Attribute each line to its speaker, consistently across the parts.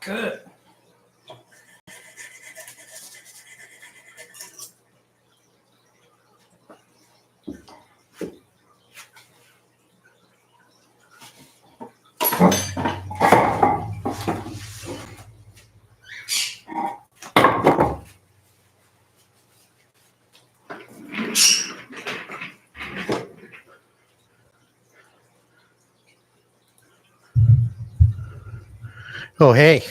Speaker 1: Good.
Speaker 2: Oh, hey.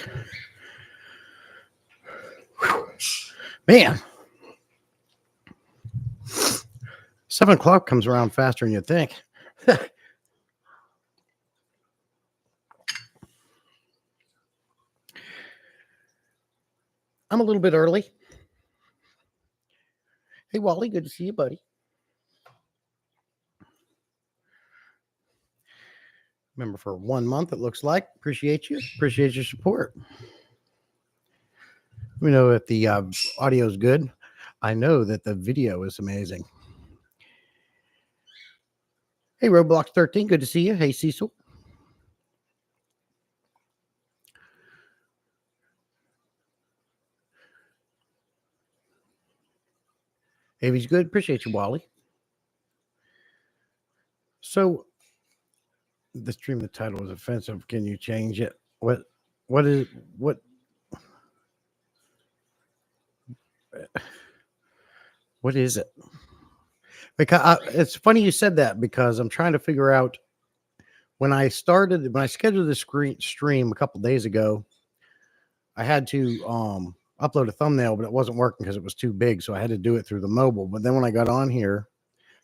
Speaker 2: Man. 7 o'clock comes around faster than you'd think. I'm a little bit early. Hey, Wally, good to see you, buddy. Remember, for 1 month, it looks like. Appreciate you. Appreciate your support. We know if the audio is good. I know that the video is amazing. Hey, Roblox 13, good to see you. Hey, Cecil. Avy's good. Appreciate you, Wally. So, the stream, the title is offensive. Can you change it? What is it? Because it's funny you said that, because I'm trying to figure out when I scheduled the stream a couple days ago, I had to upload a thumbnail, but it wasn't working because it was too big. So I had to do it through the mobile. But then when I got on here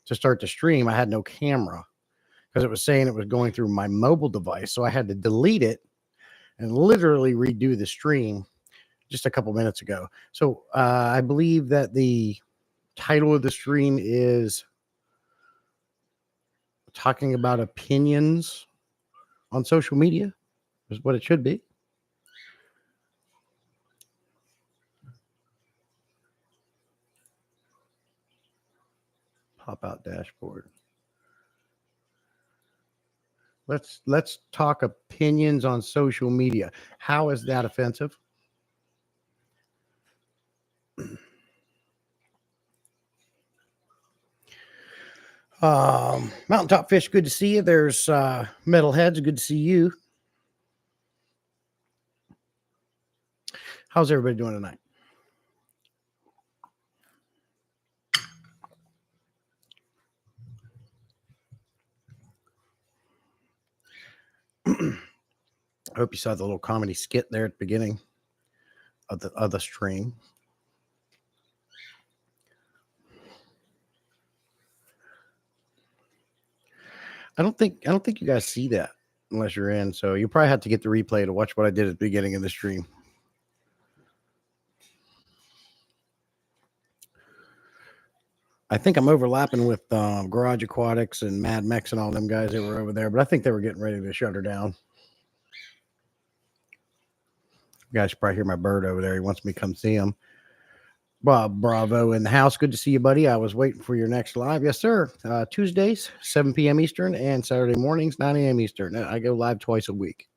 Speaker 2: to start the stream, I had no camera because it was saying it was going through my mobile device. So I had to delete it and literally redo the stream just a couple minutes ago. So I believe that the title of the stream is talking about opinions on social media, is what it should be. Pop out dashboard. Let's talk opinions on social media. How is that offensive? Mountaintop Fish, good to see you. There's Metalheads, good to see you. How's everybody doing tonight? I hope you saw the little comedy skit there at the beginning of the stream. I don't think you guys see that unless you're in. So you probably have to get the replay to watch what I did at the beginning of the stream. I think I'm overlapping with Garage Aquatics and Mad Mex and all them guys that were over there, but I think they were getting ready to shut her down. You guys should probably hear my bird over there. He wants me to come see him. Bob Bravo in the house. Good to see you, buddy. I was waiting for your next live. Yes, sir. Tuesdays, 7 p.m. Eastern, and Saturday mornings, 9 a.m. Eastern. I go live twice a week.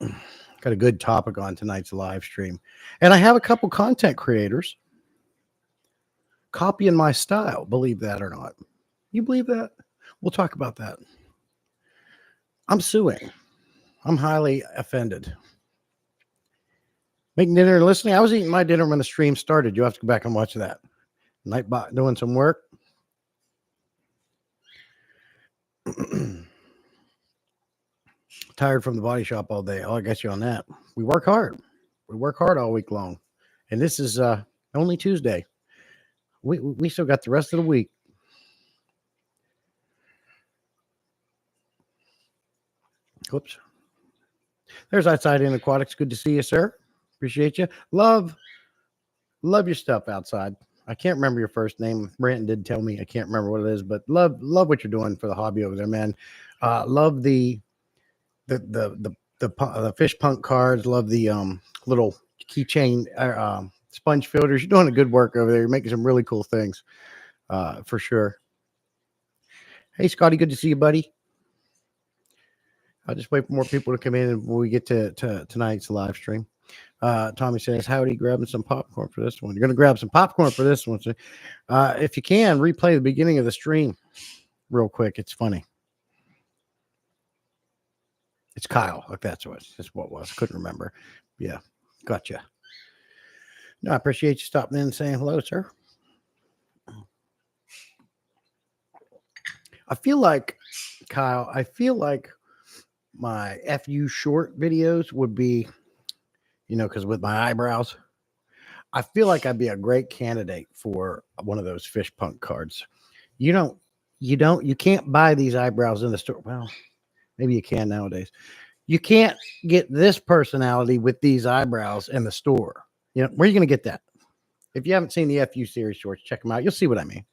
Speaker 2: Got a good topic on tonight's live stream. And I have a couple content creators copying my style, believe that or not. You believe that? We'll talk about that. I'm suing. I'm highly offended. Making dinner and listening. I was eating my dinner when the stream started. You have to go back and watch that. Nightbot doing some work. Tired from the body shop all day. Oh, I got you on that. We work hard. We work hard all week long. And this is only Tuesday. We still got the rest of the week. Whoops. There's Outside in Aquatics. Good to see you, sir. Appreciate you. Love your stuff, Outside. I can't remember your first name. Brandon did tell me. I can't remember what it is, but love what you're doing for the hobby over there, man. Love the fish punk cards. Love the little keychain sponge filters. You're doing a good work over there. You're making some really cool things, for sure. Hey, Scotty, good to see you, buddy. I'll just wait for more people to come in and when we get to tonight's live stream. Tommy says, howdy, grabbing some popcorn for this one. You're going to grab some popcorn for this one. So, if you can, replay the beginning of the stream real quick. It's funny. It's Kyle. Look, that's what it was. Couldn't remember. Yeah, gotcha. No, I appreciate you stopping in and saying hello, sir. I feel like, Kyle, my FU short videos would be, because with my eyebrows, I feel like I'd be a great candidate for one of those fish punk cards. You can't buy these eyebrows in the store. Well, maybe you can nowadays. You can't get this personality with these eyebrows in the store. Where are you going to get that? If you haven't seen the FU series shorts, check them out. You'll see what I mean.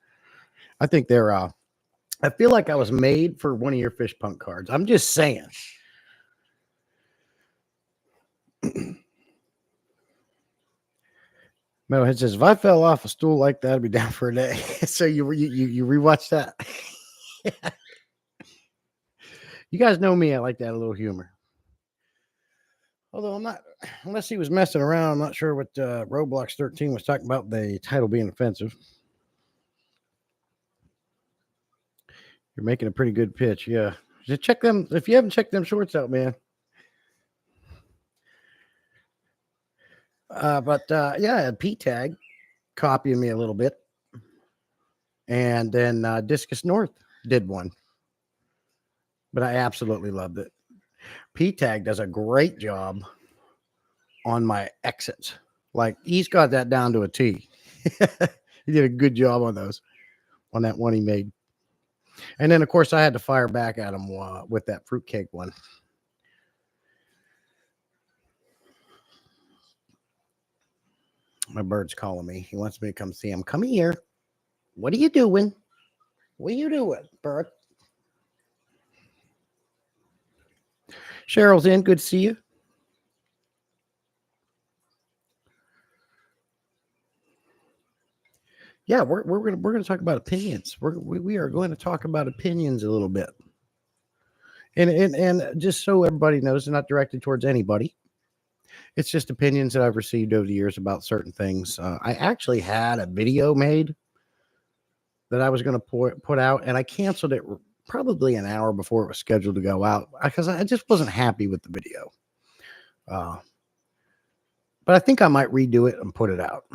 Speaker 2: I think they're, I feel like I was made for one of your fish punk cards. I'm just saying. Metalhead says, if I fell off a stool like that, I'd be down for a day. So you rewatch that. You guys know me. I like that, a little humor. Although I'm not, unless he was messing around, I'm not sure what Roblox 13 was talking about, the title being offensive. You're making a pretty good pitch. Yeah. Just check them. If you haven't checked them shorts out, man. Yeah, P-Tag copying me a little bit. And then Discus North did one. But I absolutely loved it. P-Tag does a great job on my exits. Like, he's got that down to a T. He did a good job on those, on that one he made. And then, of course, I had to fire back at him with that fruitcake one. My bird's calling me. He wants me to come see him. Come here. What are you doing? What are you doing, bird? Cheryl's in. Good to see you. Yeah, we're gonna talk about opinions. We are going to talk about opinions a little bit, and just so everybody knows, they're not directed towards anybody. It's just opinions that I've received over the years about certain things. I actually had a video made that I was going to put out, and I canceled it probably an hour before it was scheduled to go out because I just wasn't happy with the video. But I think I might redo it and put it out.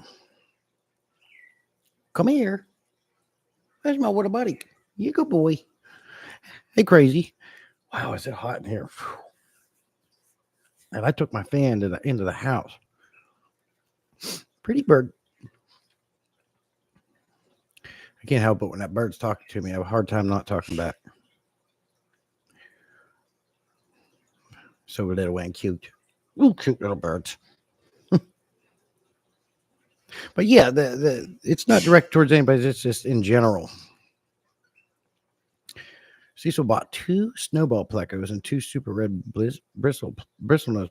Speaker 2: Come here. There's my water buddy. You good boy. Hey, crazy. Wow, is it hot in here? And I took my fan into the house. Pretty bird. I can't help it when that bird's talking to me. I have a hard time not talking back. So little and cute. Ooh, cute little birds. But yeah, it's not direct towards anybody. It's just in general. Cecil bought 2 snowball plecos and 2 super red bristlenose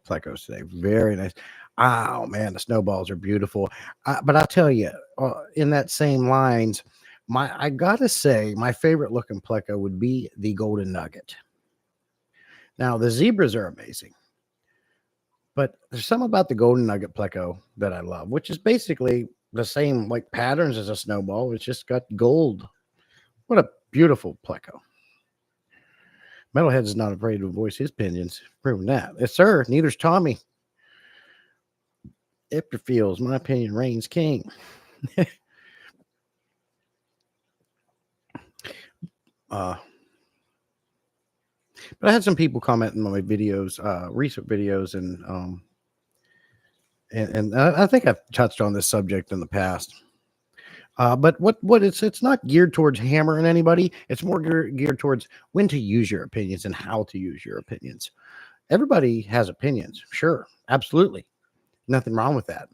Speaker 2: plecos today. Very nice. Oh man, the snowballs are beautiful. But I'll tell you, in that same lines, I gotta say, my favorite looking pleco would be the golden nugget. Now the zebras are amazing, but there's something about the golden nugget pleco that I love, which is basically the same like patterns as a snowball. It's just got gold. What a beautiful pleco. Metalhead is not afraid to voice his opinions. Proving that. Yes, sir. Neither's Tommy. Ipter feels, my opinion reigns king. But I had some people commenting on my videos, recent videos, and I think I've touched on this subject in the past. But what it's not geared towards hammering anybody. It's more geared towards when to use your opinions and how to use your opinions. Everybody has opinions. Sure. Absolutely. Nothing wrong with that.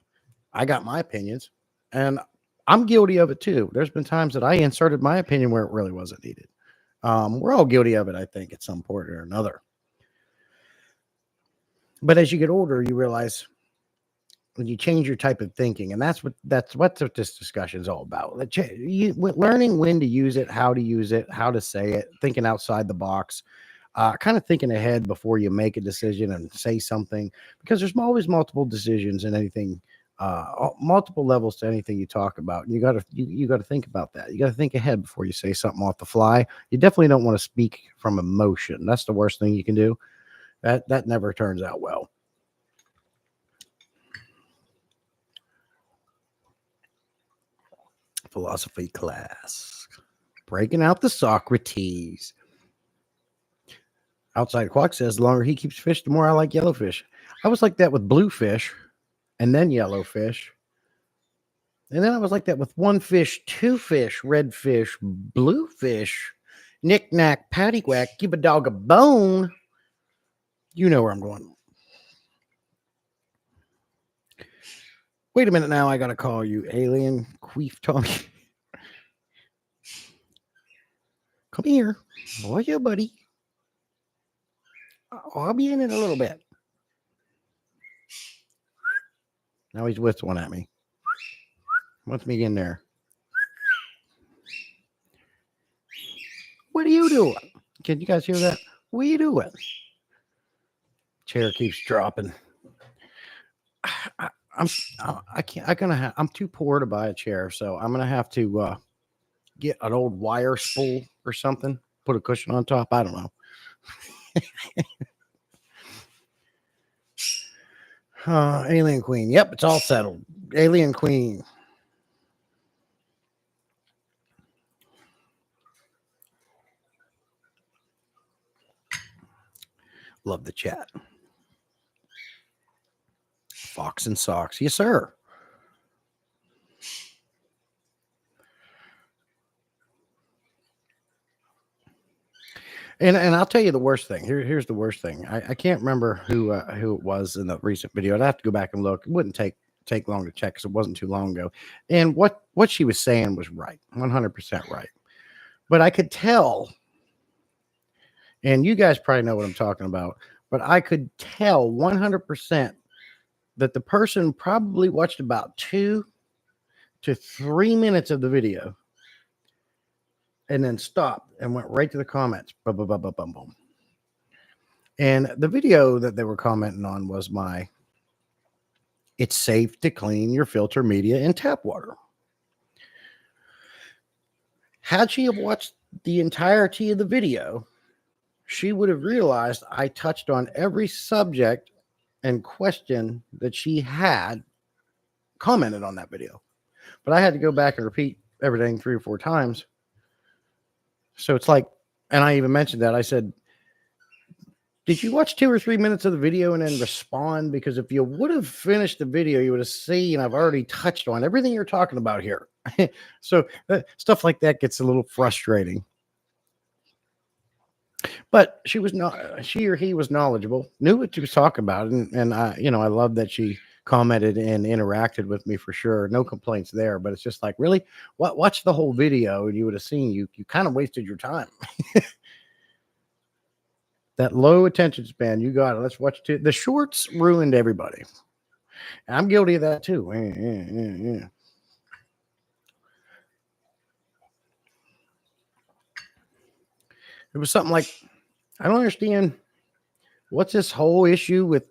Speaker 2: I got my opinions and I'm guilty of it too. There's been times that I inserted my opinion where it really wasn't needed. We're all guilty of it, I think, at some point or another. But as you get older, you realize when you change your type of thinking, and that's what this discussion is all about. Learning when to use it, how to say it, thinking outside the box. kind of thinking ahead before you make a decision and say something, because there's always multiple decisions in anything, multiple levels to anything you talk about. And you got to think about that. You got to think ahead before you say something off the fly. You definitely don't want to speak from emotion. That's the worst thing you can do. That never turns out well. Philosophy class. Breaking out the Socrates. Outside Quack says, the longer he keeps fish, the more I like yellowfish. I was like that with bluefish and then yellowfish. And then I was like that with one fish, two fish, red fish, bluefish, knick-knack, paddywhack, give a dog a bone. You know where I'm going. Wait a minute now. I got to call you, alien queef talking. Come here. Boy, you, buddy. I'll be in a little bit. Now he's whistling at me. Wants me in there. What are you doing? Can you guys hear that? What are you doing? Chair keeps dropping. I'm too poor to buy a chair, so I'm gonna have to get an old wire spool or something, put a cushion on top. I don't know. Alien Queen. Yep, it's all settled. Alien Queen. Love the chat. Fox and Socks. Yes, sir. And I'll tell you the worst thing. Here's the worst thing. I can't remember who it was in the recent video. I'd have to go back and look. It wouldn't take long to check because it wasn't too long ago. And what she was saying was right, 100% right. But I could tell, and you guys probably know what I'm talking about, but I could tell 100% that the person probably watched about 2 to 3 minutes of the video and then stopped and went right to the comments. Boom, boom, boom, boom, boom, boom. And the video that they were commenting on was it's safe to clean your filter media in tap water. Had she have watched the entirety of the video, she would have realized I touched on every subject and question that she had commented on that video. But I had to go back and repeat everything 3 or 4 times. So it's like, and I even mentioned that. I said, did you watch 2 or 3 minutes of the video and then respond? Because if you would have finished the video, you would have seen I've already touched on everything you're talking about here. So stuff like that gets a little frustrating. But she or he was knowledgeable, knew what she was talking about. And I love that she commented and interacted with me for sure. No complaints there, but it's just like, really, watch the whole video and you would have seen you kind of wasted your time. That low attention span, you got it. Let's watch the shorts ruined everybody. I'm guilty of that too. Yeah. It was something like, I don't understand what's this whole issue with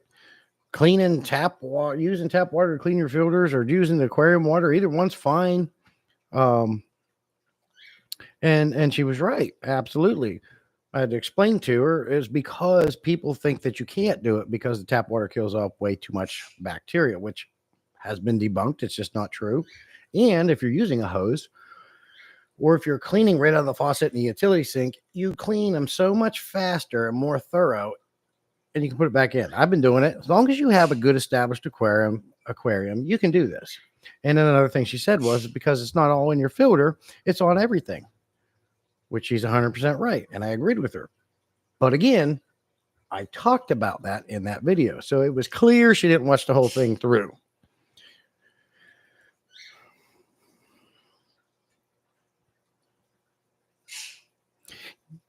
Speaker 2: cleaning tap water, using tap water to clean your filters, or using the aquarium water. Either one's fine. And she was right. Absolutely. I had to explain to her is because people think that you can't do it because the tap water kills off way too much bacteria, which has been debunked. It's just not true. And if you're using a hose, or if you're cleaning right out of the faucet in the utility sink, you clean them so much faster and more thorough, and you can put it back in. I've been doing it. As long as you have a good established aquarium, you can do this. And then another thing she said was, because it's not all in your filter, it's on everything, which she's 100% right. And I agreed with her. But again, I talked about that in that video. So it was clear she didn't watch the whole thing through.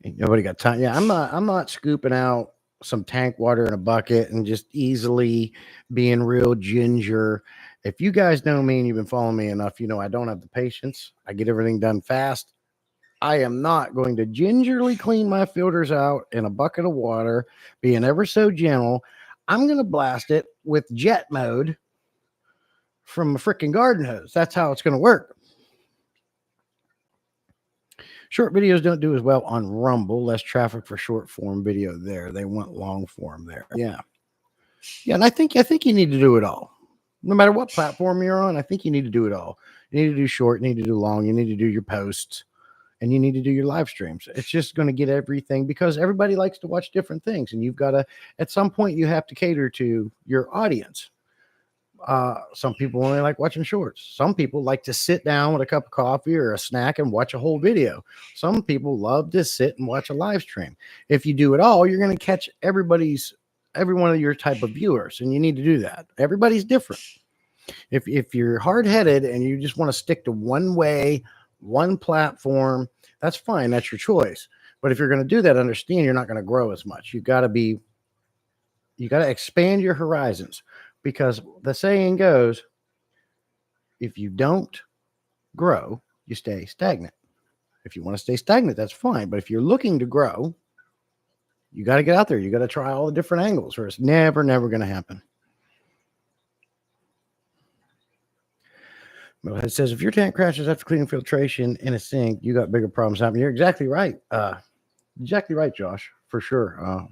Speaker 2: Nobody got time. Yeah, I'm not scooping out some tank water in a bucket and just easily being real ginger. If you guys know me and you've been following me enough, you know I don't have the patience. I get everything done fast. I am not going to gingerly clean my filters out in a bucket of water, being ever so gentle. I'm going to blast it with jet mode from a freaking garden hose. That's how it's going to work. Short videos don't do as well on Rumble. Less traffic for short form video there. They want long form there. Yeah. Yeah, and I think you need to do it all. No matter what platform you're on, I think you need to do it all. You need to do short, you need to do long, you need to do your posts, and you need to do your live streams. It's just going to get everything because everybody likes to watch different things, and you've got to, at some point, you have to cater to your audience. Some people only like watching shorts. Some people like to sit down with a cup of coffee or a snack and watch a whole video. Some people love to sit and watch a live stream. If you do it all, you're going to catch every one of your type of viewers, and you need to do that. Everybody's different. If you're hard-headed and you just want to stick to one way, one platform, that's fine. That's your choice. But if you're going to do that, understand you're not going to grow as much. You got to expand your horizons, because the saying goes, if you don't grow, you stay stagnant. If you want to stay stagnant, that's fine. But if you're looking to grow, you got to get out there. You got to try all the different angles, or it's never going to happen. It says, if your tank crashes after cleaning filtration in a sink, you got bigger problems happening. You're exactly right. Exactly right, Josh, for sure.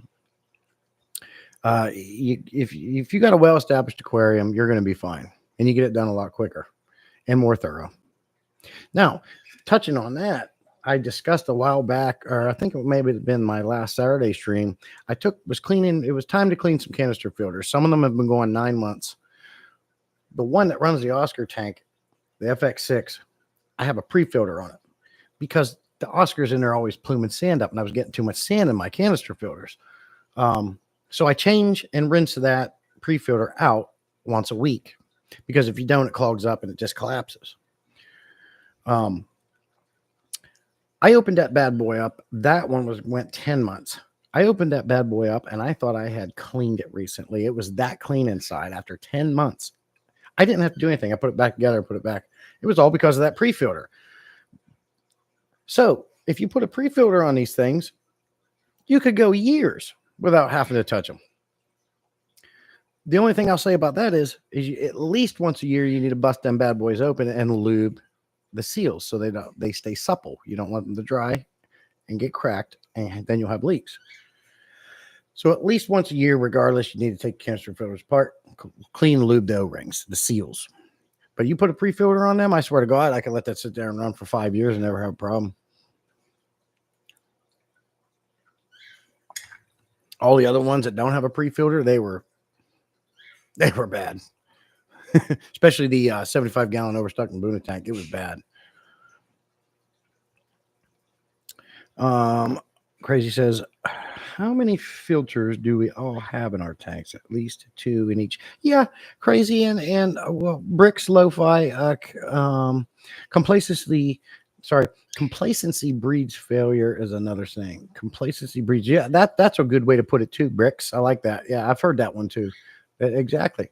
Speaker 2: If you got a well-established aquarium, you're going to be fine, and you get it done a lot quicker and more thorough. Now, touching on that, I discussed a while back, or I think it maybe had been my last Saturday stream. Was cleaning. It was time to clean some canister filters. Some of them have been going 9 months. The one that runs the Oscar tank, the FX6, I have a pre-filter on it because the Oscars in there always pluming sand up, and I was getting too much sand in my canister filters. So I change and rinse that pre-filter out once a week, because if you don't, it clogs up and it just collapses. I opened that bad boy up. That one went 10 months. I opened that bad boy up and I thought I had cleaned it recently. It was that clean inside after 10 months. I didn't have to do anything. I put it back together and put it back. It was all because of that pre-filter. So if you put a pre-filter on these things, you could go years without having to touch them. The only thing I'll say about that is at least once a year, you need to bust them bad boys open and lube the seals so they stay supple. You don't want them to dry and get cracked, and then you'll have leaks. So at least once a year, regardless, you need to take canister filters apart, clean, lube the O-rings, the seals. But you put a pre-filter on them, I swear to God, I can let that sit there and run for 5 years and never have a problem. All the other ones that don't have a pre-filter, they were bad. Especially the 75-gallon overstuck in Boona tank. It was bad. Crazy says, how many filters do we all have in our tanks? At least 2 in each. Yeah, Crazy and well, Bricks Lo-Fi complacency breeds failure is another thing. Complacency breeds. Yeah, that's a good way to put it too, Bricks. I like that. Yeah, I've heard that one too. Exactly.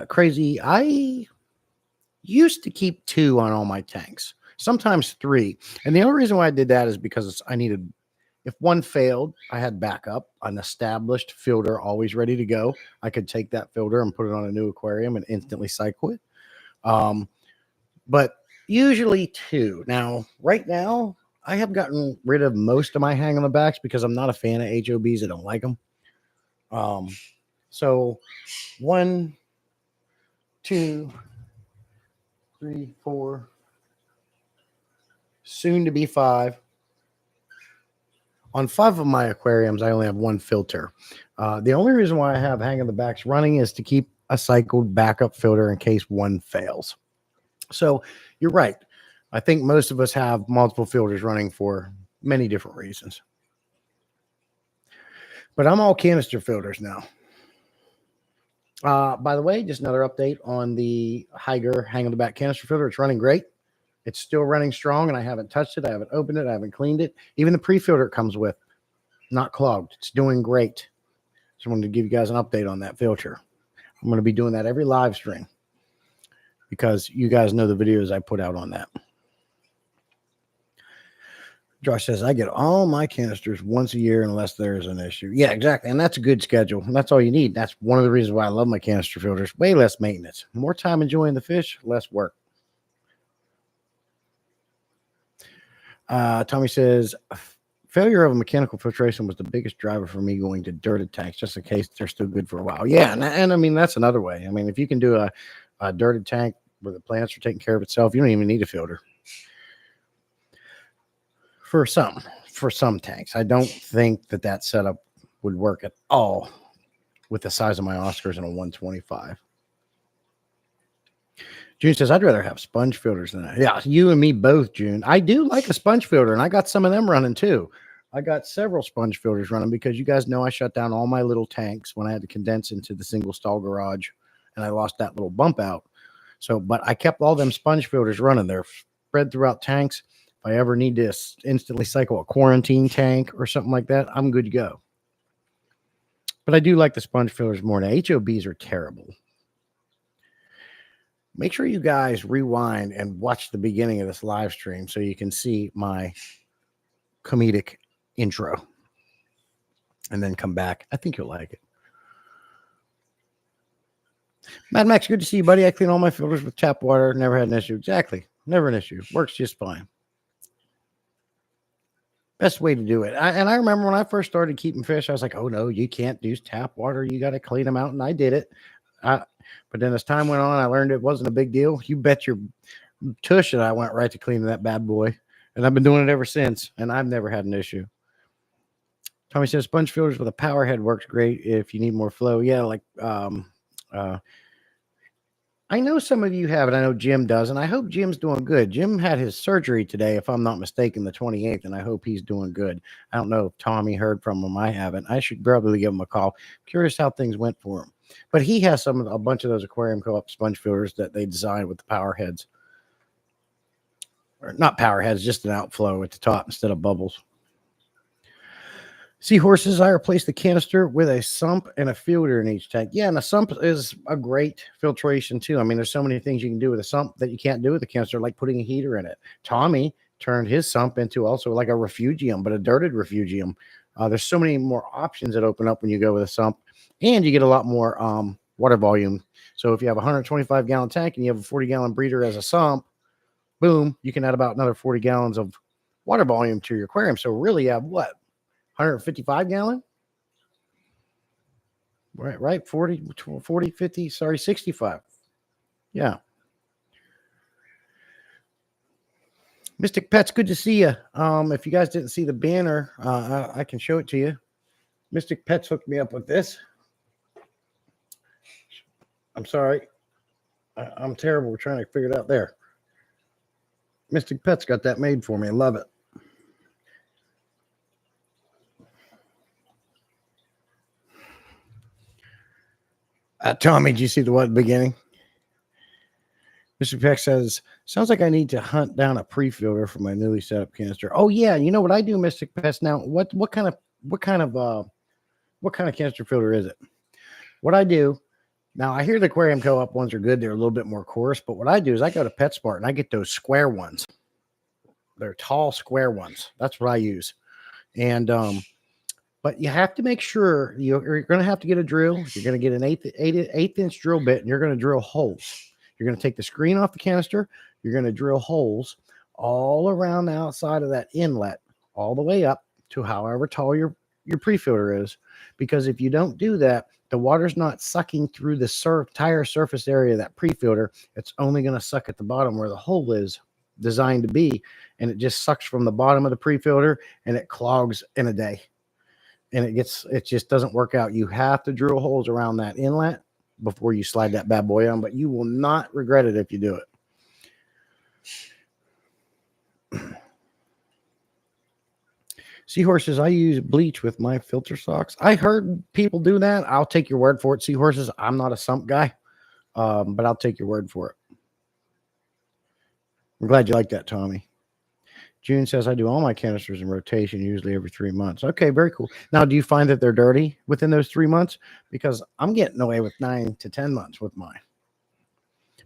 Speaker 2: Crazy. I used to keep 2 on all my tanks, sometimes 3. And the only reason why I did that is because I needed, if one failed, I had backup, an established filter always ready to go. I could take that filter and put it on a new aquarium and instantly cycle it. But usually 2. Now, right now, I have gotten rid of most of my hang on the backs because I'm not a fan of HOBs. I don't like them. So 1, 2, 3, 4, soon to be 5. On 5 of my aquariums, I only have 1 filter. The only reason why I have hang on the backs running is to keep a cycled backup filter in case one fails. So you're right. I think most of us have multiple filters running for many different reasons. But I'm all canister filters now. By the way, just another update on the Haiger hang on the back canister filter. It's running great. It's still running strong, and I haven't touched it. I haven't opened it. I haven't cleaned it. Even the pre-filter it comes with, not clogged. It's doing great. Just wanted to give you guys an update on that filter. I'm going to be doing that every live stream. because you guys know the videos I put out on that. Josh says, I get all my canisters once a year unless there's an issue. Yeah, exactly. And that's a good schedule. And that's all you need. That's one of the reasons why I love my canister filters. Way less maintenance, more time enjoying the fish, less work. Tommy says, failure of a mechanical filtration was the biggest driver for me going to dirted tanks, just in case they're still good for a while. Yeah, and I mean, that's another way. I mean, if you can do a dirted tank where the plants are taking care of itself, you don't even need a filter. For some tanks, I don't think that setup would work at all with the size of my Oscars and a 125. June says, I'd rather have sponge filters than that. Yeah, you and me both, June. I do like a sponge filter, and I got some of them running too. I got several sponge filters running because you guys know I shut down all my little tanks when I had to condense into the single stall garage, and I lost that little bump out. So, but I kept all them sponge filters running. They're spread throughout tanks. If I ever need to instantly cycle a quarantine tank or something like that, I'm good to go. But I do like the sponge filters more. Now, HOBs are terrible. Make sure you guys rewind and watch the beginning of this live stream so you can see my comedic intro. And then come back. I think you'll like it. Mad Max, good to see you, buddy. I clean all my filters with tap water. Never had an issue. Exactly. Never an issue. Works just fine. Best way to do it. And I remember when I first started keeping fish, I was like, oh, no, you can't use tap water. You got to clean them out. And I did it. But then as time went on, I learned it wasn't a big deal. You bet your tush that I went right to cleaning that bad boy. And I've been doing it ever since. And I've never had an issue. Tommy says, sponge filters with a power head works great if you need more flow. Yeah, like I know some of you have it. I know Jim does, and I hope Jim's doing good. Jim had his surgery today, if I'm not mistaken, the 28th, and I hope he's doing good. I don't know if Tommy heard from him. I haven't. I should probably give him a call. Curious how things went for him. But he has a bunch of those Aquarium Co-op sponge filters that they designed with the power heads. Or not power heads, just an outflow at the top instead of bubbles. Seahorses, I replaced the canister with a sump and a filter in each tank. Yeah, and a sump is a great filtration too. I mean, there's so many things you can do with a sump that you can't do with a canister, like putting a heater in it. Tommy turned his sump into also like a refugium, but a dirted refugium. There's so many more options that open up when you go with a sump, and you get a lot more water volume. So if you have a 125-gallon tank and you have a 40-gallon breeder as a sump, boom, you can add about another 40 gallons of water volume to your aquarium. So really you have what? 155 gallon, right? 40, 50, sorry, 65. Yeah. Mystic Pets, good to see you. If you guys didn't see the banner, I can show it to you. Mystic Pets hooked me up with this. I'm sorry. I'm terrible. We're trying to figure it out there. Mystic Pets got that made for me. I love it. Tommy, did you see the what beginning? Mr. Peck says, sounds like I need to hunt down a pre-filter for my newly set up canister. Oh yeah, you know what I do, Mystic Pest. Now, what kind of canister filter is it? What I do now, I hear the Aquarium Co-op ones are good. They're a little bit more coarse, but what I do is I go to PetSmart and I get those square ones. They're tall, square ones. That's what I use. And but you have to make sure you're going to have to get a drill. You're going to get an eighth inch drill bit, and you're going to drill holes. You're going to take the screen off the canister. You're going to drill holes all around the outside of that inlet, all the way up to however tall your pre-filter is. Because if you don't do that, the water's not sucking through the entire surface area of that pre-filter. It's only going to suck at the bottom where the hole is designed to be, and it just sucks from the bottom of the pre-filter, and it clogs in a day. And it just doesn't work out. You have to drill holes around that inlet before you slide that bad boy on, but you will not regret it if you do it. Seahorses, I use bleach with my filter socks. I heard people do that. I'll take your word for it. Seahorses, I'm not a sump guy, but I'll take your word for it. I'm glad you like that, Tommy. June says, I do all my canisters in rotation, usually every 3 months. Okay, very cool. Now, do you find that they're dirty within those 3 months? Because I'm getting away with 9 to 10 months with mine.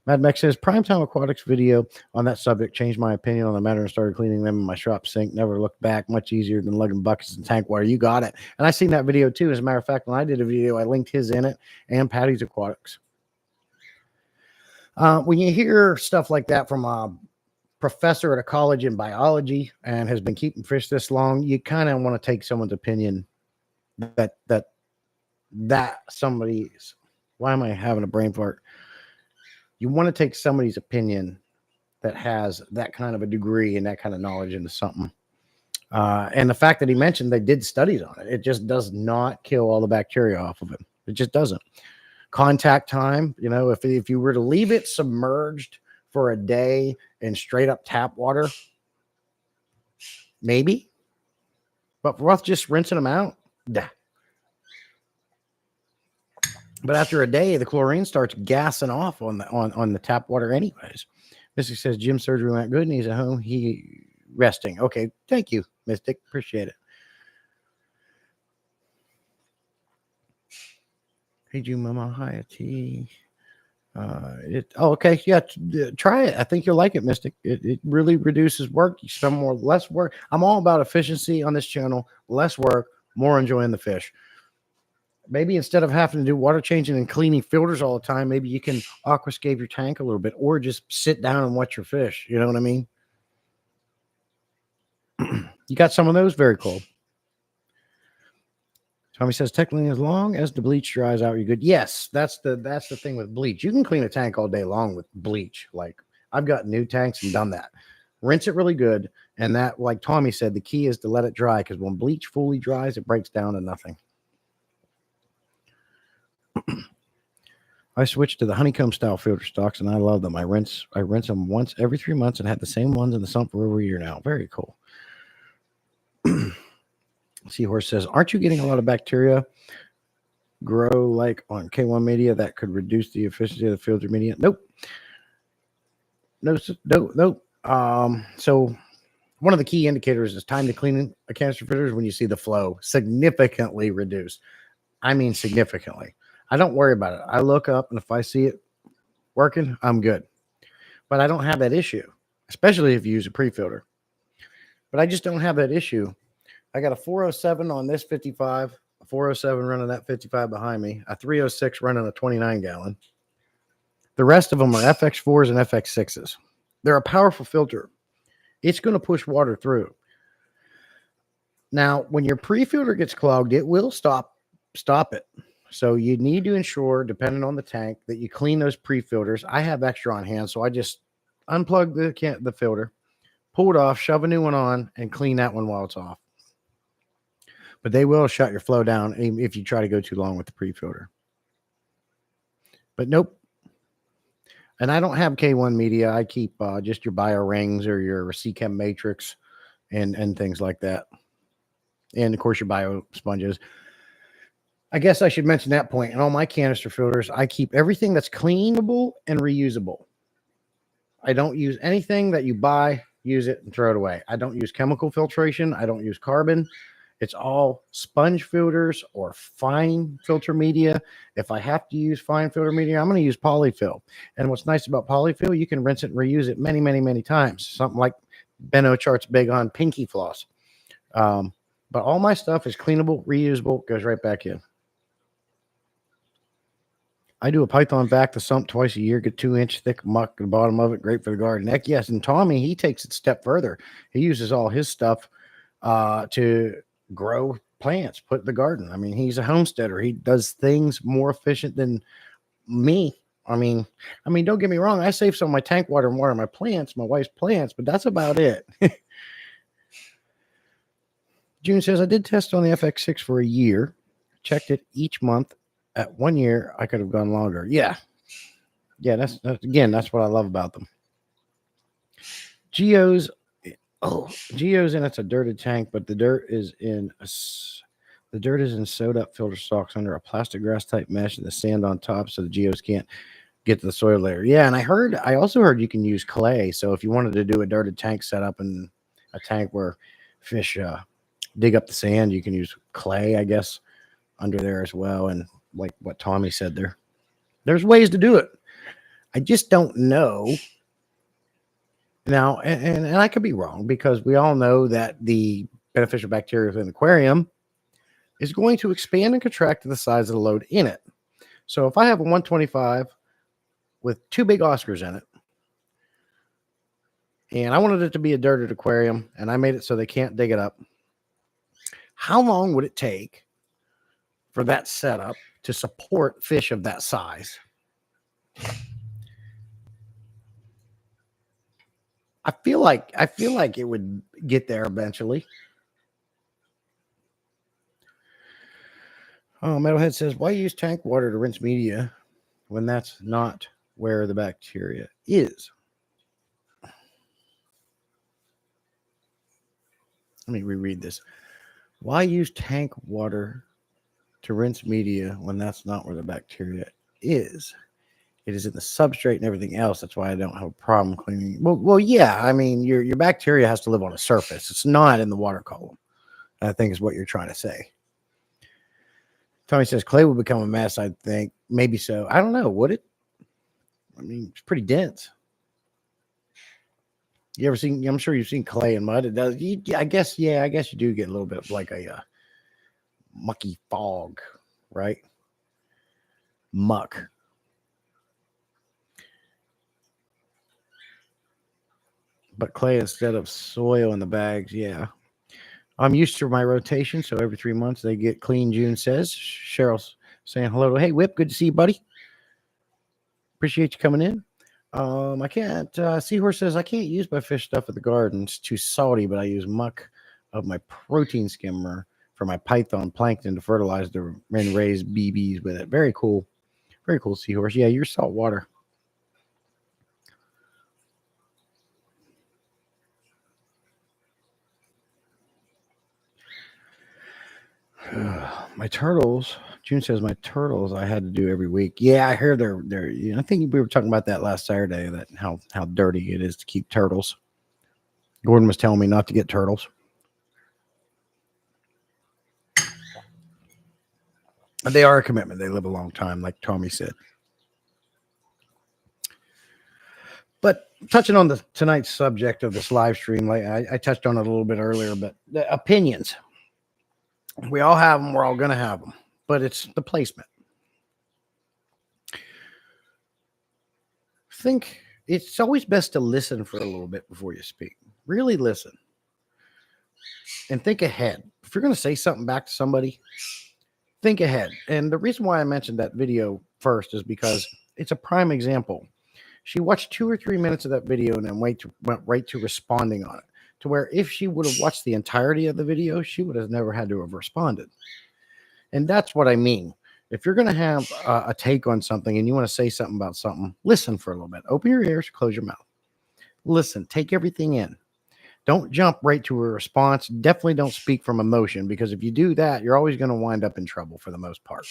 Speaker 2: Mad Max says, Primetime Aquatics video on that subject changed my opinion on the matter and started cleaning them in my shop sink. Never looked back. Much easier than lugging buckets and tank water. You got it. And I seen that video too. As a matter of fact, when I did a video, I linked his in it and Patty's Aquatics. When you hear stuff like that from a professor at a college in biology and has been keeping fish this long, you kind of want to take someone's opinion that somebody's, why am I having a brain fart? You want to take somebody's opinion that has that kind of a degree and that kind of knowledge into something. And the fact that he mentioned they did studies on it, it just does not kill all the bacteria off of it. It just doesn't. Contact time, you know, if you were to leave it submerged for a day in straight up tap water, maybe. But for us just rinsing them out, nah. But after a day, the chlorine starts gassing off on the tap water anyways. Mystic says Jim's surgery went good and he's at home. He resting. Okay, thank you, Mystic. Appreciate it. Hey, Jim, Mama, hi, T. Okay, yeah, try it. I think you'll like it, Mystic. It really reduces work. You spend less work. I'm all about efficiency on this channel. Less work, more enjoying the fish. Maybe instead of having to do water changing and cleaning filters all the time, maybe you can aquascape your tank a little bit or just sit down and watch your fish. You know what I mean? You got some of those? Very cool. Tommy says, technically, as long as the bleach dries out, you're good. Yes, that's the thing with bleach. You can clean a tank all day long with bleach. Like, I've got new tanks and done that. Rinse it really good. And that, like Tommy said, the key is to let it dry, because when bleach fully dries, it breaks down to nothing. I switched to the honeycomb style filter stocks and I love them. I rinse them once every 3 months and had the same ones in the sump for over a year now. Very cool. Seahorse says, aren't you getting a lot of bacteria grow like on K1 media that could reduce the efficiency of the filter media? Nope. No. So one of the key indicators is time to clean a canister filter is when you see the flow significantly reduced. I mean, significantly. I don't worry about it. I look up, and if I see it working, I'm good. But I don't have that issue, especially if you use a pre-filter. But I just don't have that issue. I got a 407 on this 55, a 407 running that 55 behind me, a 306 running a 29-gallon. The rest of them are FX4s and FX6s. They're a powerful filter. It's going to push water through. Now, when your pre-filter gets clogged, it will stop it. So you need to ensure, depending on the tank, that you clean those pre-filters. I have extra on hand, so I just unplug the filter, pull it off, shove a new one on, and clean that one while it's off. But they will shut your flow down if you try to go too long with the pre-filter. But nope. And I don't have K1 media. I keep just your bio rings or your Seachem matrix and things like that. And, of course, your bio sponges. I guess I should mention that point. In all my canister filters, I keep everything that's cleanable and reusable. I don't use anything that you buy, use it, and throw it away. I don't use chemical filtration. I don't use carbon. It's all sponge filters or fine filter media. If I have to use fine filter media, I'm going to use polyfill. And what's nice about polyfill, you can rinse it and reuse it many, many, many times. Something like Ben Ochart's big on Pinky Floss. But all my stuff is cleanable, reusable, goes right back in. I do a Python back to sump twice a year, get 2-inch thick muck at the bottom of it. Great for the garden. Heck yes. And Tommy, he takes it a step further. He uses all his stuff to grow plants, put in the garden. I mean, he's a homesteader. He does things more efficient than me. I mean, don't get me wrong. I save some of my tank water and water my plants, my wife's plants, but that's about it. June says, I did test on the FX6 for a year. Checked it each month. At 1 year, I could have gone longer. Yeah. That's what I love about them. Geo's in it's a dirted tank, but the dirt is in sewed up filter stalks under a plastic grass type mesh and the sand on top, so the geos can't get to the soil layer. Yeah, and I also heard you can use clay. So if you wanted to do a dirted tank setup and a tank where fish dig up the sand, you can use clay, I guess, under there as well. And like what Tommy said there's ways to do it. I just don't know. Now, and I could be wrong because we all know that the beneficial bacteria within the aquarium is going to expand and contract to the size of the load in it. So if I have a 125 with two big Oscars in it, and I wanted it to be a dirted aquarium, and I made it so they can't dig it up, how long would it take for that setup to support fish of that size? I feel like it would get there eventually. Oh, Metalhead says, why use tank water to rinse media when that's not where the bacteria is? Let me reread this. Why use tank water to rinse media when that's not where the bacteria is? It is in the substrate and everything else. That's why I don't have a problem cleaning. Well, yeah. I mean, your bacteria has to live on a surface. It's not in the water column, I think is what you're trying to say. Tommy says clay will become a mess, I think. Maybe so. I don't know. Would it? I mean, it's pretty dense. You ever seen, I'm sure you've seen clay and mud. It does. I guess you do get a little bit of like a mucky fog, right? Muck. But clay instead of soil in the bags, yeah. I'm used to my rotation, so every 3 months they get clean, June says. Cheryl's saying hello. Hey, Whip, good to see you, buddy. Appreciate you coming in. I can't, Seahorse says, I can't use my fish stuff at the garden. It's too salty, but I use muck of my protein skimmer for my python plankton to fertilize the and raise BBs with it. Very cool. Very cool, Seahorse. Yeah, you're salt water. My turtles, June says my turtles I had to do every week. Yeah, I heard they're you know, I think we were talking about that last Saturday, that how dirty it is to keep turtles. Gordon was telling me not to get turtles. They are a commitment. They live a long time, like Tommy said. But touching on tonight's subject of this live stream, like I touched on it a little bit earlier, but the opinions. We all have them. We're all going to have them. But it's the placement. Think it's always best to listen for a little bit before you speak. Really listen. And think ahead. If you're going to say something back to somebody, think ahead. And the reason why I mentioned that video first is because it's a prime example. She watched 2 or 3 minutes of that video and then went right to responding on it. To where if she would have watched the entirety of the video, she would have never had to have responded. And that's what I mean. If you're going to have a take on something and you want to say something about something, listen for a little bit. Open your ears, close your mouth. Listen, take everything in. Don't jump right to a response. Definitely don't speak from emotion, because if you do that, you're always going to wind up in trouble for the most part.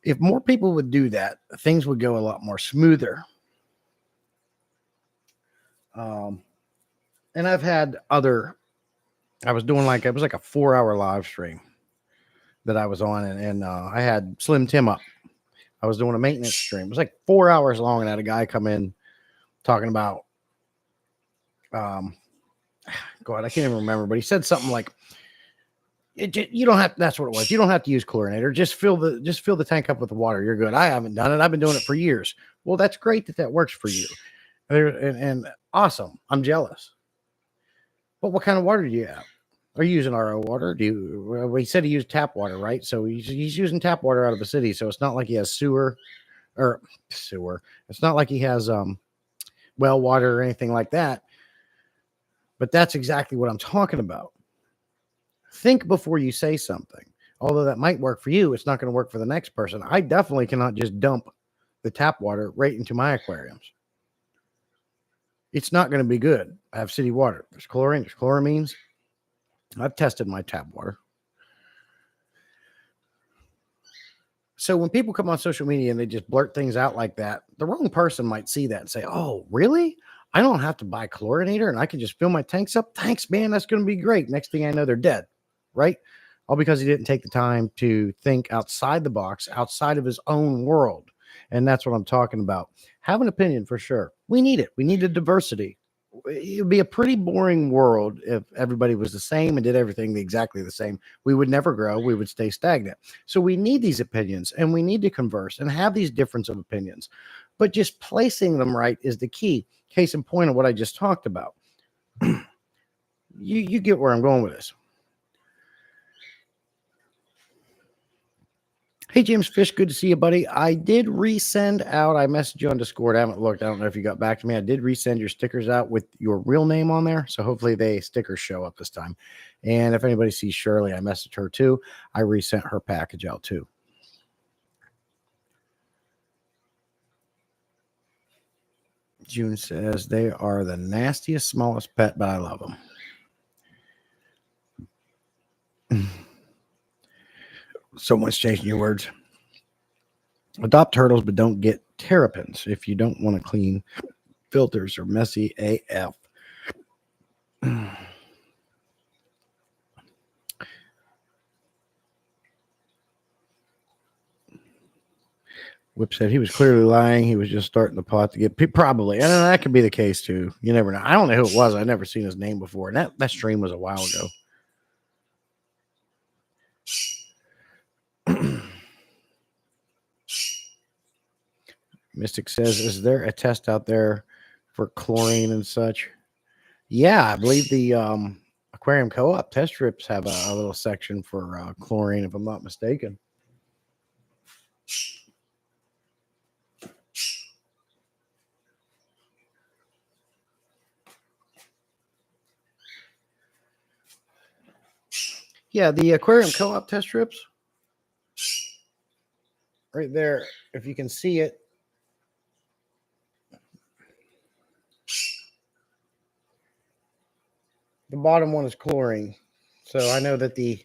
Speaker 2: If more people would do that, things would go a lot more smoother. And I've had I was doing it was like a 4-hour live stream that I was on, and I had Slim Tim up. I was doing a maintenance stream. It was like 4 hours long, and I had a guy come in talking about, God, I can't even remember, but he said something like, you don't have, that's what it was. You don't have to use chlorinator. Just fill the tank up with water. You're good. I haven't done it. I've been doing it for years. Well, that's great that works for you. And awesome. I'm jealous. But what kind of water do you have? Are you using RO water? Well, he said he used tap water, right? So he's using tap water out of the city. So it's not like he has sewer. It's not like he has well water or anything like that. But that's exactly what I'm talking about. Think before you say something. Although that might work for you, it's not going to work for the next person. I definitely cannot just dump the tap water right into my aquariums. It's not going to be good. I have city water. There's chlorine, there's chloramines. I've tested my tap water. So when people come on social media and they just blurt things out like that, the wrong person might see that and say, oh, really? I don't have to buy chlorinator and I can just fill my tanks up. Thanks, man. That's going to be great. Next thing I know, they're dead, right? All because he didn't take the time to think outside the box, outside of his own world. And that's what I'm talking about. Have an opinion for sure. We need it. We need a diversity. It would be a pretty boring world if everybody was the same and did everything exactly the same. We would never grow. We would stay stagnant. So we need these opinions and we need to converse and have these difference of opinions. But just placing them right is the key. Case in point of what I just talked about. You get where I'm going with this. Hey, James Fish, good to see you, buddy. I did resend out. I messaged you on Discord. I haven't looked. I don't know if you got back to me. I did resend your stickers out with your real name on there. So hopefully they stickers show up this time. And if anybody sees Shirley, I messaged her too. I resent her package out too. June says they are the nastiest, smallest pet, but I love them. So much changing your words. Adopt turtles, but don't get terrapins if you don't want to clean filters or messy AF. Whip said he was clearly lying. He was just starting the pot to get probably. And that could be the case too. You never know. I don't know who it was. I've never seen his name before. And that stream was a while ago. Mystic says, is there a test out there for chlorine and such? Yeah, I believe the Aquarium Co-op test strips have a little section for chlorine, if I'm not mistaken. Yeah, the Aquarium Co-op test strips. Right there, if you can see it. The bottom one is chlorine. So I know that the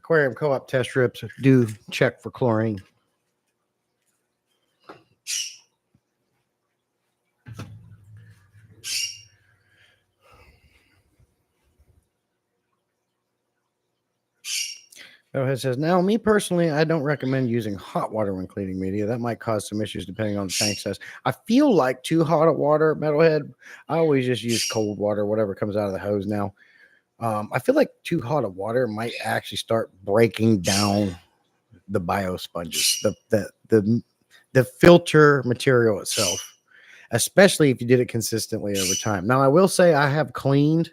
Speaker 2: Aquarium Co-op test strips do check for chlorine. It says, now, me personally, I don't recommend using hot water when cleaning media. That might cause some issues depending on the tank size. I feel like too hot of water, Metalhead. I always just use cold water, whatever comes out of the hose now. I feel like too hot of water might actually start breaking down the biosponges, the filter material itself, especially if you did it consistently over time. Now, I will say I have cleaned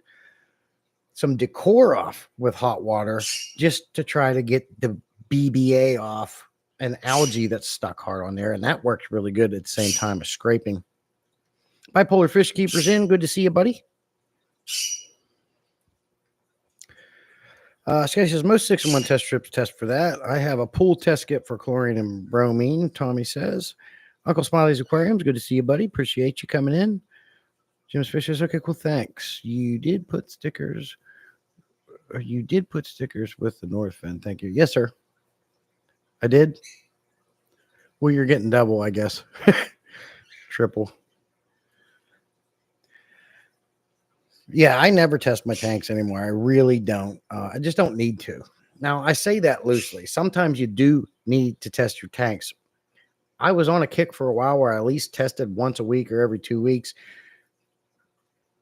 Speaker 2: some decor off with hot water just to try to get the BBA off and algae that's stuck hard on there. And that worked really good at the same time as scraping. Bipolar Fish Keepers in. Good to see you, buddy. Scotty says, most 6-in-1 test strips test for that. I have a pool test kit for chlorine and bromine, Tommy says. Uncle Smiley's Aquariums. Good to see you, buddy. Appreciate you coming in. James Fish says, okay, cool, thanks. You did put stickers with the North Fin. Thank you. Yes, sir. I did. Well, you're getting double, I guess. Triple. Yeah, I never test my tanks anymore. I really don't. I just don't need to. Now, I say that loosely. Sometimes you do need to test your tanks. I was on a kick for a while where I at least tested once a week or every 2 weeks.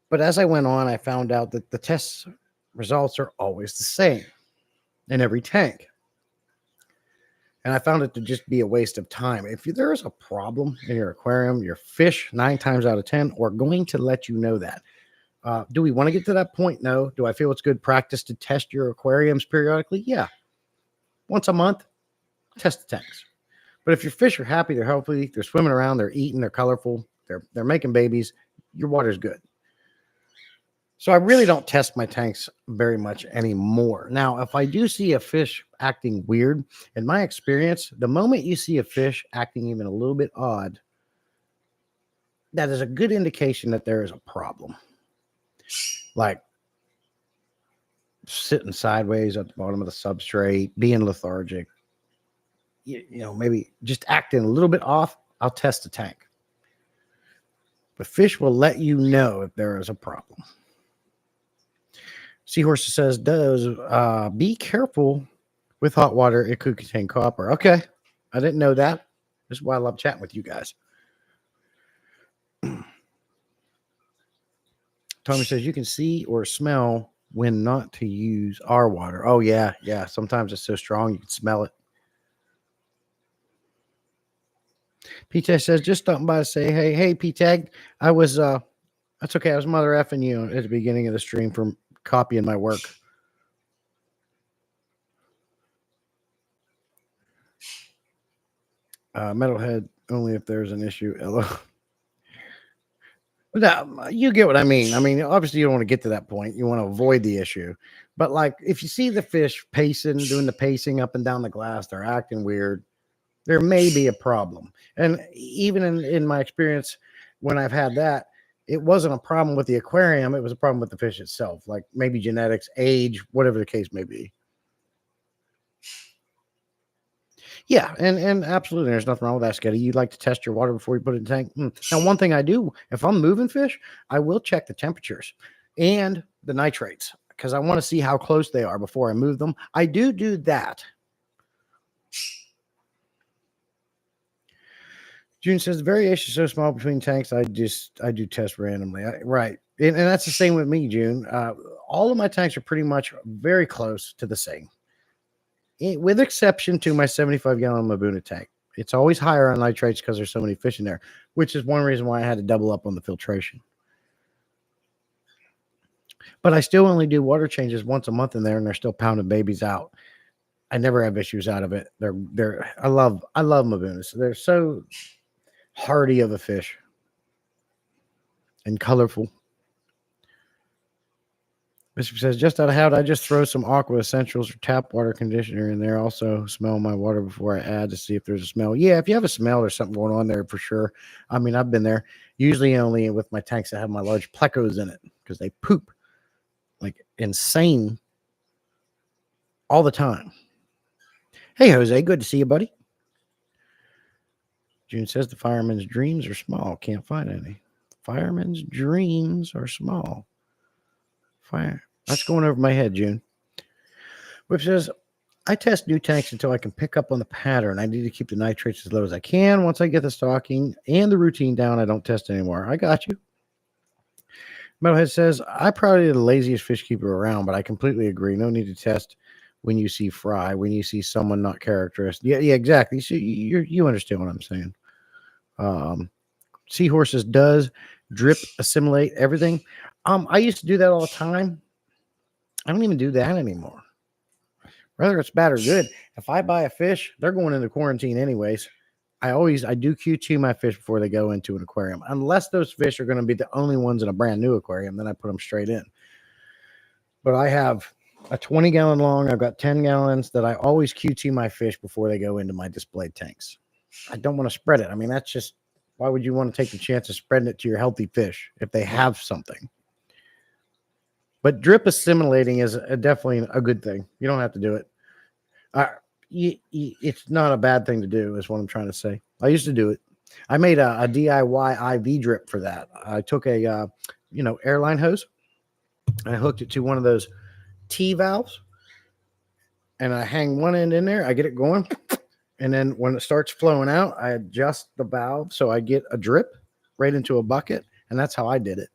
Speaker 2: But as I went on, I found out that the test results are always the same in every tank. And I found it to just be a waste of time. If there is a problem in your aquarium, your fish, 9 times out of 10, are going to let you know that. Do we want to get to that point? No. Do I feel it's good practice to test your aquariums periodically? Yeah. Once a month, test the tanks. But if your fish are happy, they're healthy, they're swimming around, they're eating, they're colorful, they're making babies, your water's good. So I really don't test my tanks very much anymore. Now, if I do see a fish acting weird, in my experience, the moment you see a fish acting even a little bit odd, that is a good indication that there is a problem. Like sitting sideways at the bottom of the substrate, being lethargic, you know, maybe just acting a little bit off, I'll test the tank. But fish will let you know if there is a problem. Seahorse says, be careful with hot water. It could contain copper. Okay. I didn't know that. This is why I love chatting with you guys. Tommy says you can see or smell when not to use our water. Oh, yeah. Yeah. Sometimes it's so strong you can smell it. P-Tag says, just stopping by to say, hey, P-Tag, I was, that's okay. I was mother effing you at the beginning of the stream from copying my work. Metalhead, only if there's an issue. Hello. No, you get what I mean. I mean, obviously you don't want to get to that point. You want to avoid the issue. But like if you see the fish pacing, doing the pacing up and down the glass, they're acting weird, there may be a problem. And even in my experience, when I've had that, it wasn't a problem with the aquarium. It was a problem with the fish itself, like maybe genetics, age, whatever the case may be. Yeah, and absolutely, there's nothing wrong with that, Sketty. You'd like to test your water before you put it in the tank. Now, one thing I do, if I'm moving fish, I will check the temperatures and the nitrates because I want to see how close they are before I move them. I do that. June says the variation is so small between tanks. I do test randomly. Right, and that's the same with me, June. All of my tanks are pretty much very close to the same, with exception to my 75-gallon Mabuna tank. It's always higher on nitrates because there's so many fish in there, which is one reason why I had to double up on the filtration. But I still only do water changes once a month in there, and they're still pounding babies out. I never have issues out of it. I love Mabunas. They're so hardy of a fish and colorful. Mr. says, just out of habit, I just throw some Aqua Essentials or tap water conditioner in there. Also smell my water before I add to see if there's a smell. Yeah, if you have a smell or something going on there, for sure. I mean, I've been there. Usually only with my tanks that have my large plecos in it because they poop like insane all the time. Hey, Jose, good to see you, buddy. June says the fireman's dreams are small. Can't find any. Fireman's dreams are small. Fire. That's going over my head, June. Whip says, I test new tanks until I can pick up on the pattern. I need to keep the nitrates as low as I can. Once I get the stocking and the routine down, I don't test anymore. I got you. Metalhead says, I'm probably the laziest fish keeper around, but I completely agree. No need to test when you see fry, when you see someone not characteristic. Yeah, exactly. So you understand what I'm saying. Seahorses does drip assimilate everything. I used to do that all the time. I don't even do that anymore. Whether it's bad or good, if I buy a fish, they're going into quarantine anyways. I do QT my fish before they go into an aquarium, unless those fish are going to be the only ones in a brand new aquarium. Then I put them straight in. But I have a 20-gallon long. I've got 10 gallons that I always QT my fish before they go into my display tanks. I don't want to spread it. I mean, that's just, why would you want to take the chance of spreading it to your healthy fish if they have something? But drip assimilating is definitely a good thing. You don't have to do it. It's not a bad thing to do, is what I'm trying to say. I used to do it. I made a DIY IV drip for that. I took a airline hose. I hooked it to one of those T valves, and I hang one end in there. I get it going, and then when it starts flowing out, I adjust the valve so I get a drip right into a bucket, and that's how I did it.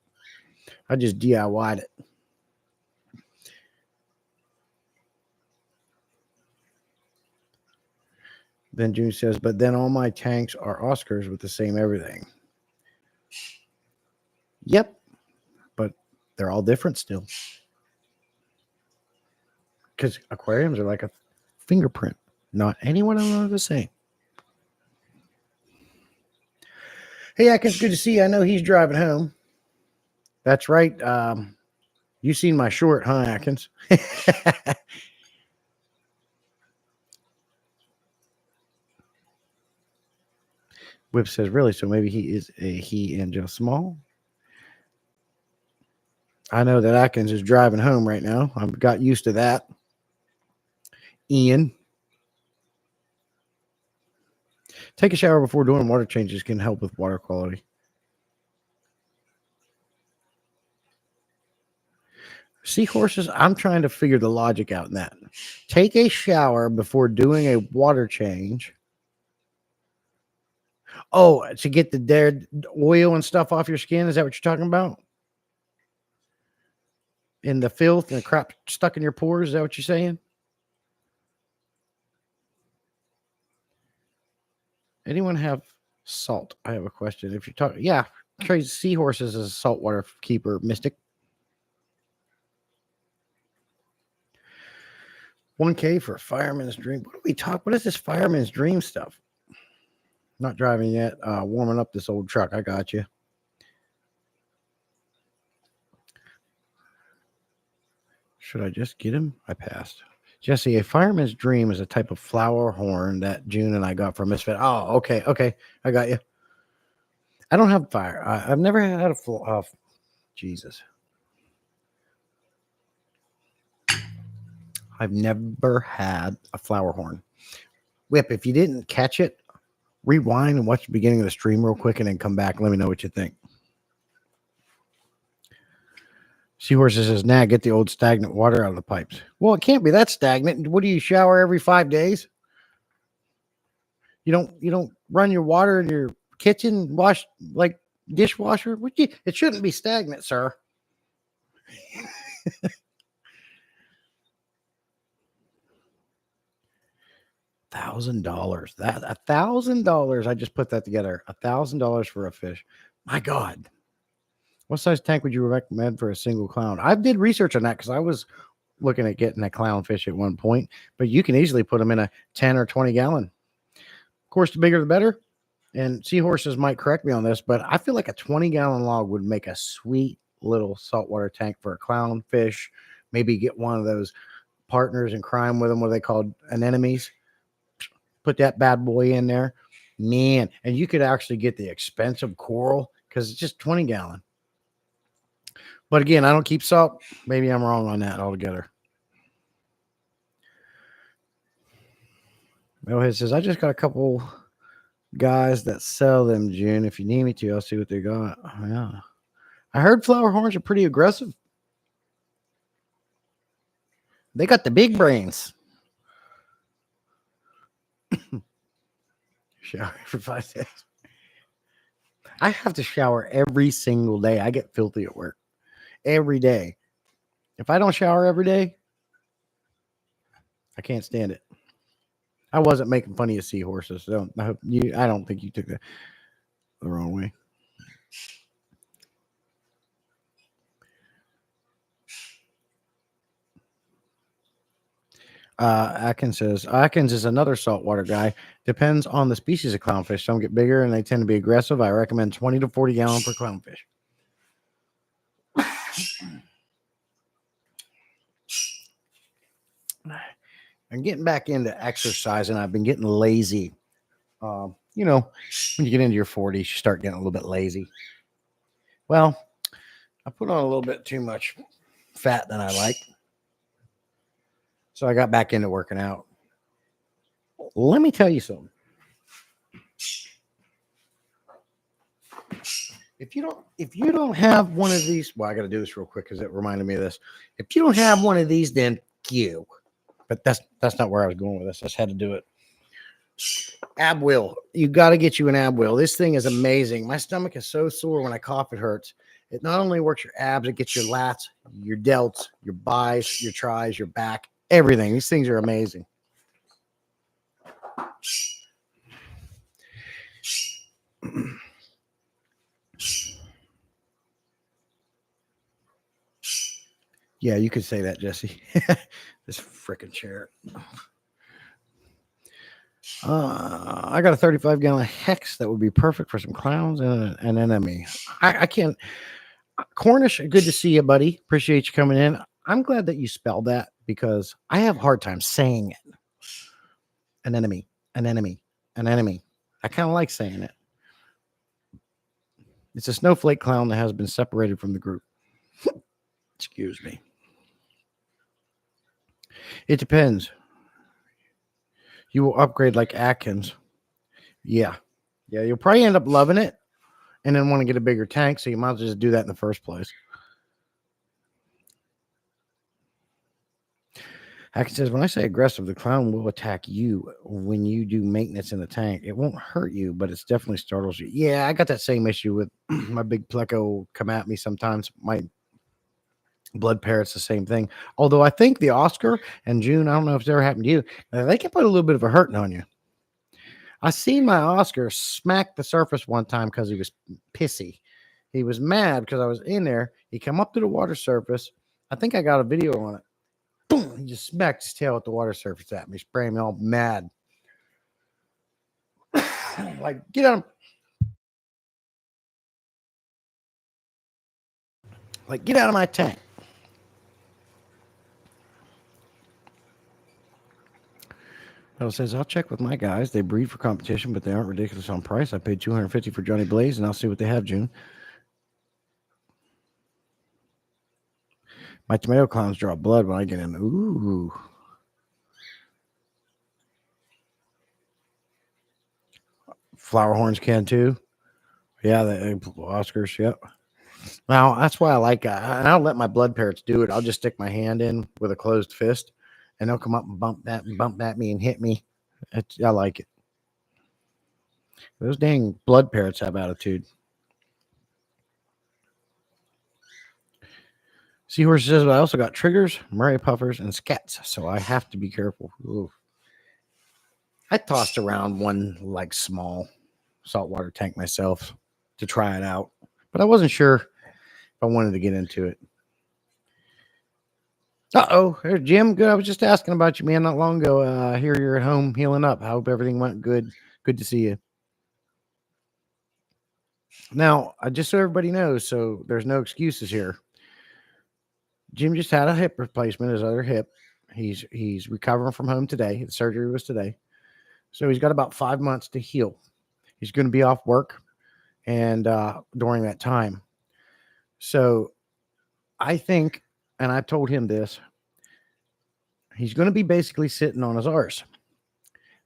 Speaker 2: I just DIY'd it. Then June says, but then all my tanks are Oscars with the same everything. Yep. But they're all different still. Because aquariums are like a fingerprint. Not any one of them are the same. Hey, Atkins, good to see you. I know he's driving home. That's right. You seen my short, huh, Atkins? Whip says, really? So maybe he is he and just small? I know that Atkins is driving home right now. I've got used to that. Ian. Take a shower before doing water changes can help with water quality. Seahorses, I'm trying to figure the logic out in that. Take a shower before doing a water change Oh, to get the dead oil and stuff off your skin. Is that what you're talking about? In the filth and the crap stuck in your pores? Is that what you're saying? Anyone have salt? I have a question. If you're talking, yeah, trade seahorses as a saltwater keeper, Mystic. 1K for a fireman's dream. What do we talk? What is this fireman's dream stuff? Not driving yet. Warming up this old truck. I got you. Should I just get him? I passed. Jesse, a fireman's dream is a type of flower horn that June and I got from Misfit. Oh, okay. Okay. I got you. I don't have fire. I've never had a Jesus. I've never had a flower horn. Whip, if you didn't catch it, rewind and watch the beginning of the stream real quick and then come back and let me know what you think. Seahorse says, nah, get the old stagnant water out of the pipes. Well, it can't be that stagnant. What do you shower every 5 days? You don't run your water in your kitchen, wash like dishwasher? It shouldn't be stagnant, sir. $1,000. That $1,000. I just put that together. $1,000 for a fish. My God. What size tank would you recommend for a single clown? I did research on that because I was looking at getting a clownfish at one point, but you can easily put them in a 10 or 20 gallon. Of course, the bigger the better. And seahorses might correct me on this, but I feel like a 20-gallon log would make a sweet little saltwater tank for a clownfish. Maybe get one of those partners in crime with them, what are they called? Anemones. Put that bad boy in there. Man, and you could actually get the expensive coral because it's just 20 gallon. But again, I don't keep salt. Maybe I'm wrong on that altogether. Metalhead says, I just got a couple guys that sell them, June. If you need me to, I'll see what they got. Oh, yeah. I heard flower horns are pretty aggressive. They got the big brains. Shower for 5 days. I have to shower every single day. I get filthy at work every day. If I don't shower every day, I can't stand it. I wasn't making fun of you seahorses. So I don't think you took that the wrong way. Atkins says, Atkins is another saltwater guy. Depends on the species of clownfish. Some get bigger and they tend to be aggressive. I recommend 20 to 40 gallon per clownfish. I'm getting back into exercise and I've been getting lazy. When you get into your 40s, you start getting a little bit lazy. Well, I put on a little bit too much fat than I like. So I got back into working out. Let me tell you something. If you don't have one of these, well, I got to do this real quick because it reminded me of this. If you don't have one of these, then you. But that's not where I was going with this. I just had to do it. Ab wheel. You got to get you an ab wheel. This thing is amazing. My stomach is so sore when I cough, it hurts. It not only works your abs, it gets your lats, your delts, your bis, your tris, your back, everything. These things are amazing. Yeah, you could say that, Jesse. This freaking chair. I got a 35-gallon hex that would be perfect for some clowns and an enemy. I can't. Cornish, good to see you, buddy. Appreciate you coming in. I'm glad that you spelled that because I have a hard time saying it. An enemy, an enemy, an enemy. I kind of like saying it. It's a snowflake clown that has been separated from the group. Excuse me. It depends. You will upgrade like Atkins. Yeah. Yeah, you'll probably end up loving it and then want to get a bigger tank, so you might as well just do that in the first place. Hackett says, when I say aggressive, the clown will attack you when you do maintenance in the tank. It won't hurt you, but it's definitely startles you. Yeah, I got that same issue with my big pleco come at me sometimes. My blood parrot's the same thing. Although I think the Oscar and June, I don't know if it's ever happened to you, they can put a little bit of a hurting on you. I seen my Oscar smack the surface one time because he was pissy. He was mad because I was in there. He come up to the water surface. I think I got a video on it. Boom! He just smacked his tail at the water surface at me, spraying me all mad. Like, get on. Like, get out of my tank. Bill says, I'll check with my guys. They breed for competition, but they aren't ridiculous on price. I paid $250 for Johnny Blaze, and I'll see what they have, June. My tomato clowns draw blood when I get in. Ooh. Flower horns can too. Yeah, the Oscars. Yep. Now that's why I like. And I'll let my blood parrots do it. I'll just stick my hand in with a closed fist, and they'll come up and bump at me and hit me. I like it. Those dang blood parrots have attitude. Seahorse says, I also got triggers, Murray puffers, and scats, so I have to be careful. Ooh. I tossed around one like small saltwater tank myself to try it out, but I wasn't sure if I wanted to get into it. Uh-oh, there's Jim. Good. I was just asking about you, man, not long ago. I hear you're at home healing up. I hope everything went good. Good to see you. Now, just so everybody knows, so there's no excuses here. Jim just had a hip replacement, his other hip. He's recovering from home today. The surgery was today. So he's got about 5 months to heal. He's going to be off work and during that time. So I think, and I told him this, he's going to be basically sitting on his arse.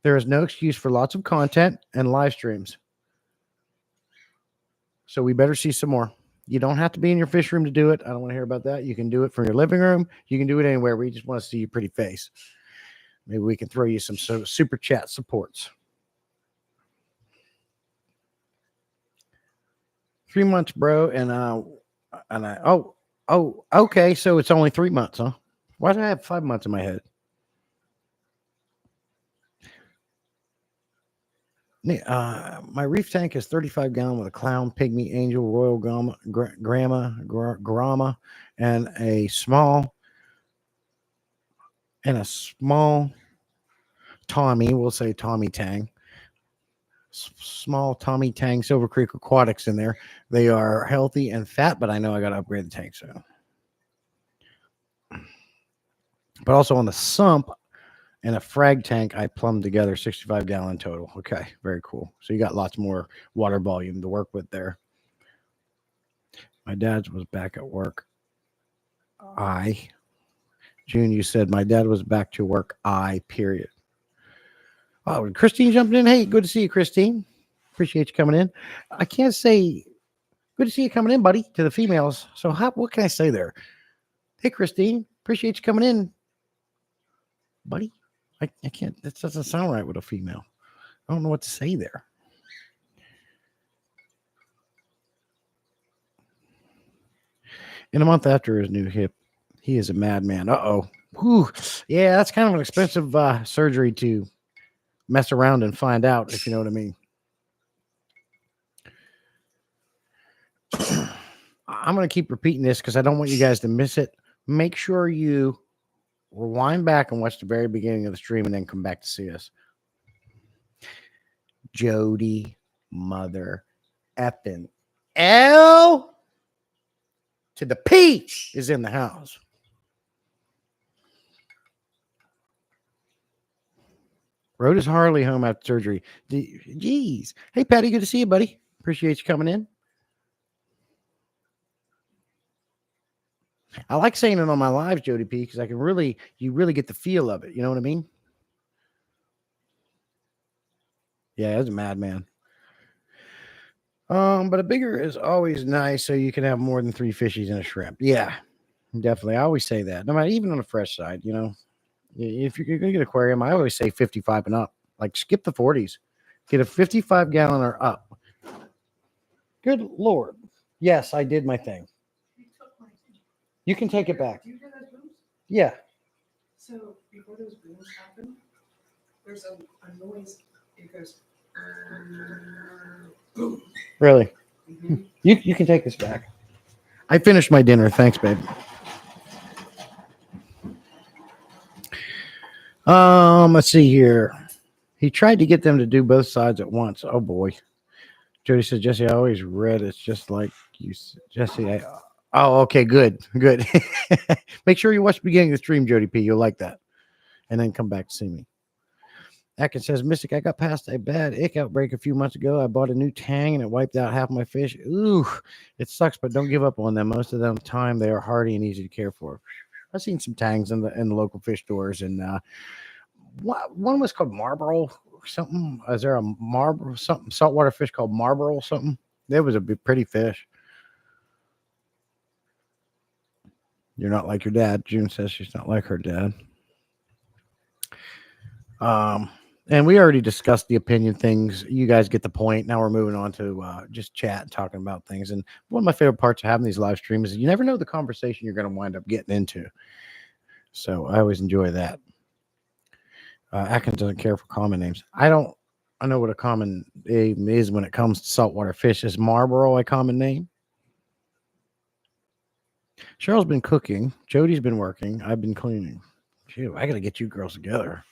Speaker 2: There is no excuse for lots of content and live streams. So we better see some more. You don't have to be in your fish room to do it. I don't want to hear about that. You can do it from your living room. You can do it anywhere. We just want to see your pretty face. Maybe we can throw you some super chat supports. 3 months, bro. Okay. So it's only 3 months, huh? Why did I have 5 months in my head? My reef tank is 35 gallon with a clown, pygmy, angel, royal grama, and a small Tommy. We'll say Tommy Tang. Small Tommy Tang Silver Creek Aquatics in there. They are healthy and fat, but I know I got to upgrade the tank. So, but also on the sump and a frag tank, I plumbed together 65 gallon total. Okay, very cool. So you got lots more water volume to work with there. My dad was back at work. June, you said my dad was back to work. Period. Oh, Christine jumped in. Hey, good to see you, Christine. Appreciate you coming in. I can't say good to see you coming in, buddy, to the females. So what can I say there? Hey, Christine, appreciate you coming in, buddy. I can't. That doesn't sound right with a female. I don't know what to say there. In a month after his new hip, he is a madman. Uh-oh. Whew. Yeah, that's kind of an expensive surgery to mess around and find out, if you know what I mean. I'm going to keep repeating this because I don't want you guys to miss it. Make sure you rewind back and watch the very beginning of the stream and then come back to see us. Jody mother effing L to the P is in the house. Rode his Harley home after surgery. Jeez. Hey, Patty, good to see you, buddy. Appreciate you coming in. I like saying it on my lives, Jody P, because you really get the feel of it. You know what I mean? Yeah, it's a madman. But a bigger is always nice, so you can have more than 3 fishies and a shrimp. Yeah, definitely. I always say that. No matter, even on the fresh side, you know, If you're going to get an aquarium, I always say 55 and up. Like skip the 40s. Get a 55 gallon or up. Good Lord. Yes, I did my thing. You can take it back.
Speaker 1: Do you hear those booms?
Speaker 2: Yeah.
Speaker 1: So before those booms happen, there's a noise. It goes. Boom.
Speaker 2: Really?
Speaker 1: Mm-hmm.
Speaker 2: You can take this back. I finished my dinner. Thanks, babe. Let's see here. He tried to get them to do both sides at once. Oh boy. Jody says, Jesse, I always read it's just like you, Jesse. Oh, okay, good. Make sure you watch the beginning of the stream, Jody P. You'll like that. And then come back to see me. Atkins says, Mystic, I got past a bad ick outbreak a few months ago. I bought a new tang and it wiped out half my fish. Ooh, it sucks, but don't give up on them. Most of the time, they are hardy and easy to care for. I've seen some tangs in the local fish stores, and one was called Marlboro or something. Is there a Marlboro something saltwater fish called Marlboro or something? There was a pretty fish. You're not like your dad. June says she's not like her dad. And we already discussed the opinion things. You guys get the point. Now we're moving on to just chat and talking about things. And one of my favorite parts of having these live streams is you never know the conversation you're going to wind up getting into. So I always enjoy that. Atkins doesn't care for common names. I know what a common name is when it comes to saltwater fish. Is Marlboro a common name? Cheryl's been cooking. Jody's been working. I've been cleaning. Phew, I got to get you girls together.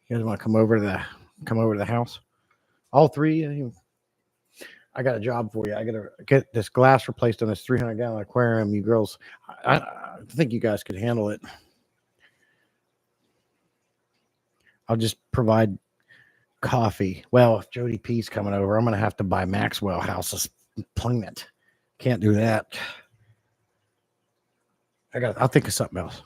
Speaker 2: You guys want to come over to the house? All three of you. I got a job for you. I got to get this glass replaced on this 300-gallon aquarium. You girls, I think you guys could handle it. I'll just provide coffee. Well, if Jody P's coming over, I'm going to have to buy Maxwell House's payment. Can't do that. I'll think of something else.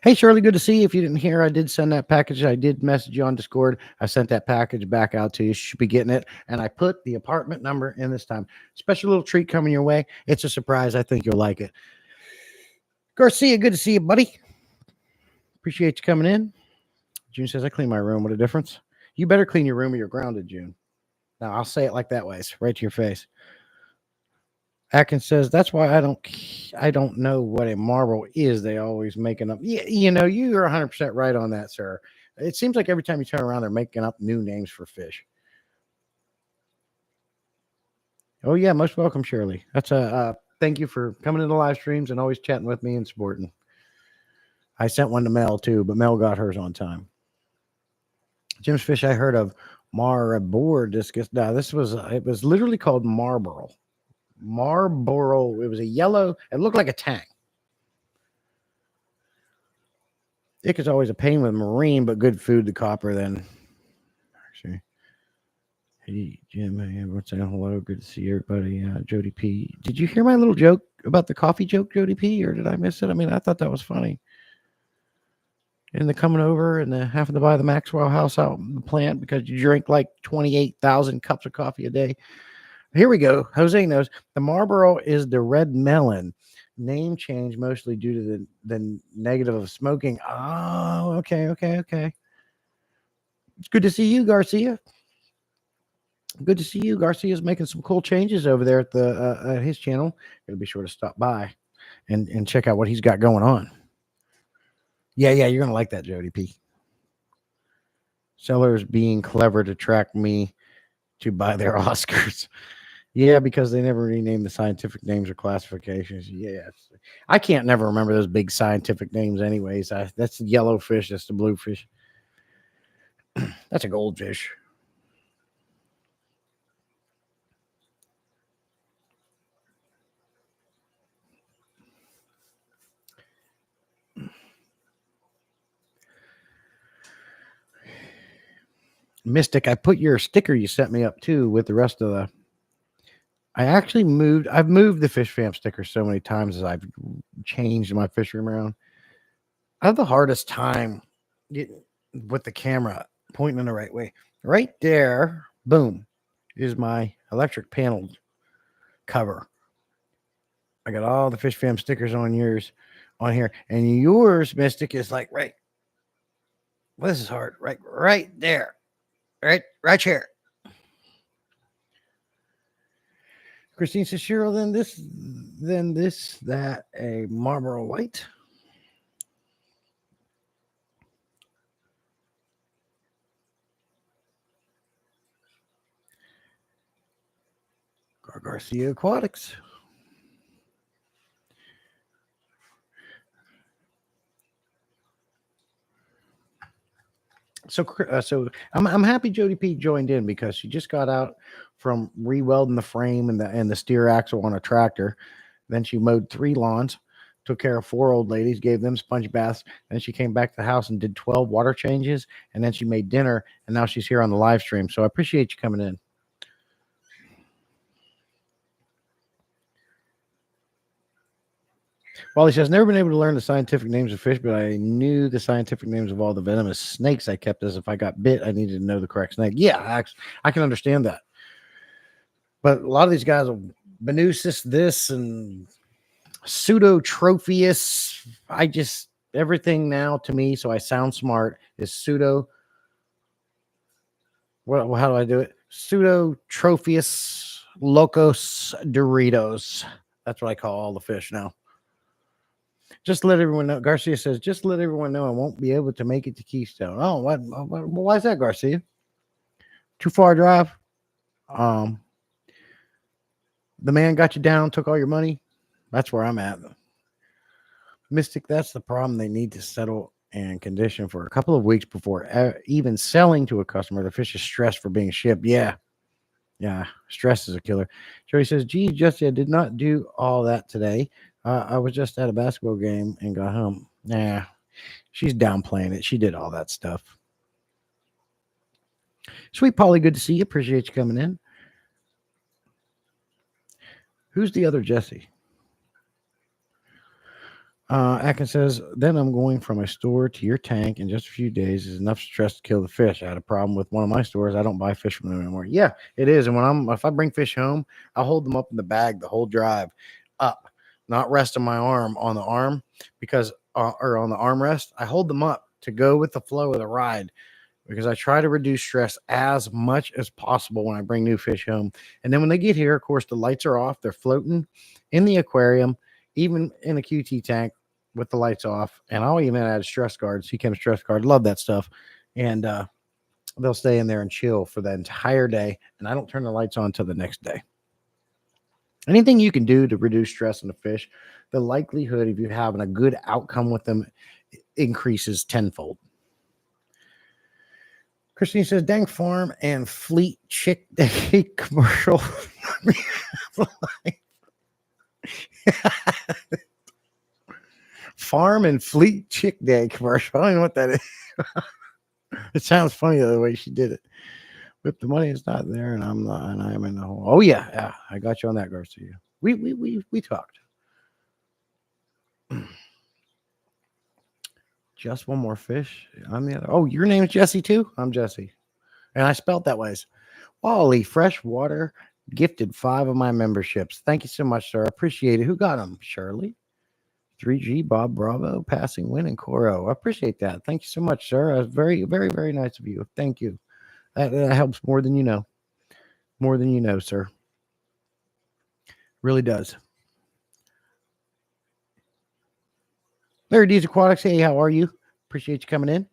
Speaker 2: Hey, Shirley, good to see you. If you didn't hear, I did send that package. I did message you on Discord. I sent that package back out to you. You should be getting it. And I put the apartment number in this time. Special little treat coming your way. It's a surprise. I think you'll like it. Garcia, good to see you, buddy. Appreciate you coming in. June says, I clean my room. What a difference. You better clean your room or you're grounded, June. Now, I'll say it like that way. It's right to your face. Atkins says, that's why I don't know what a marble is. They always making up. Yeah, you know, you're 100% right on that, sir. It seems like every time you turn around, they're making up new names for fish. Oh, yeah. Most welcome, Shirley. That's thank you for coming to the live streams and always chatting with me and supporting. I sent one to Mel too, but Mel got hers on time. Jim's fish I heard of Marlboro discus. No, it was literally called Marlboro. Marlboro. It was a yellow. It looked like a tang. Ick is always a pain with marine, but good food to copper. Then, actually, hey Jim, everyone's saying hello. Good to see everybody. Jody P. Did you hear my little joke about the coffee joke, Jody P. Or did I miss it? I mean, I thought that was funny. And the coming over and the having to buy the Maxwell House out in the plant because you drink like 28,000 cups of coffee a day. Here we go. Jose knows the Marlboro is the red melon. Name change mostly due to the negative of smoking. Oh, okay. It's good to see you, Garcia. Good to see you. Garcia's making some cool changes over there at his channel. Gotta be sure to stop by and check out what he's got going on. Yeah, you're gonna like that, Jody P. Sellers being clever to track me to buy their Oscars. Yeah, because they never rename the scientific names or classifications. Yes. I can't never remember those big scientific names anyways. That's the yellowfish. That's the bluefish. That's a goldfish. Mystic, I put your sticker you sent me up too with the rest of the... I've moved the Fish Fam sticker so many times as I've changed my fish room around. I have the hardest time getting with the camera pointing in the right way. Right there, boom, is my electric panel cover. I got all the Fish Fam stickers on yours on here, and yours, Mystic, is like right. Well, this is hard. Right there, right here. Christine says, Cheryl, that a Marlboro White. Garcia Aquatics. So I'm happy Jody P joined in because she just got out from rewelding the frame and the steer axle on a tractor. Then she mowed 3 lawns, took care of 4 old ladies, gave them sponge baths. Then she came back to the house and did 12 water changes, and then she made dinner, and now she's here on the live stream. So I appreciate you coming in. Wally says, never been able to learn the scientific names of fish, but I knew the scientific names of all the venomous snakes I kept, as if I got bit, I needed to know the correct snake. Yeah, I can understand that. But a lot of these guys, Benusis, this, and Pseudotropheus, everything now to me, so I sound smart, is pseudo. How do I do it? Pseudotropheus locos Doritos. That's what I call all the fish now. Just let everyone know. Garcia says, just let everyone know I won't be able to make it to Keystone. Oh, why is that, Garcia? Too far drive? The man got you down, took all your money. That's where I'm at. Mystic, that's the problem. They need to settle and condition for a couple of weeks before even selling to a customer. The fish is stressed for being shipped. Yeah. Stress is a killer. Jody says, gee, Jesse, I did not do all that today. I was just at a basketball game and got home. Nah, she's downplaying it. She did all that stuff. Sweet Polly, good to see you. Appreciate you coming in. Who's the other Jesse? Atkins says, then I'm going from my store to your tank in just a few days is enough stress to kill the fish. I had a problem with one of my stores. I don't buy fish from them anymore. Yeah, it is. And if I bring fish home, I hold them up in the bag the whole drive up, not resting my arm on the arm or on the armrest. I hold them up to go with the flow of the ride because I try to reduce stress as much as possible when I bring new fish home. And then when they get here, of course, the lights are off. They're floating in the aquarium, even in a QT tank with the lights off. And I'll even add a stress guard, Seachem stress guard. Love that stuff. And they'll stay in there and chill for the entire day. And I don't turn the lights on until the next day. Anything you can do to reduce stress on the fish, the likelihood of you having a good outcome with them increases tenfold. Christine says, dang farm and fleet chick day commercial. Farm and fleet chick day commercial. I don't know what that is. It sounds funny the way she did it. If the money is not there and I'm in the hole. Oh yeah, I got you on that, Garcia. We talked. Just one more fish. I'm the other. Oh, your name is Jesse too? I'm Jesse. And I spelled that way. Wally Freshwater gifted 5 of my memberships. Thank you so much, sir. I appreciate it. Who got them? Shirley. 3G, Bob Bravo, Passing Win, and Coro. I appreciate that. Thank you so much, sir. That's very, very, very nice of you. Thank you. That helps more than you know. More than you know, sir. Really does. Larry D's Aquatics. Hey, how are you? Appreciate you coming in.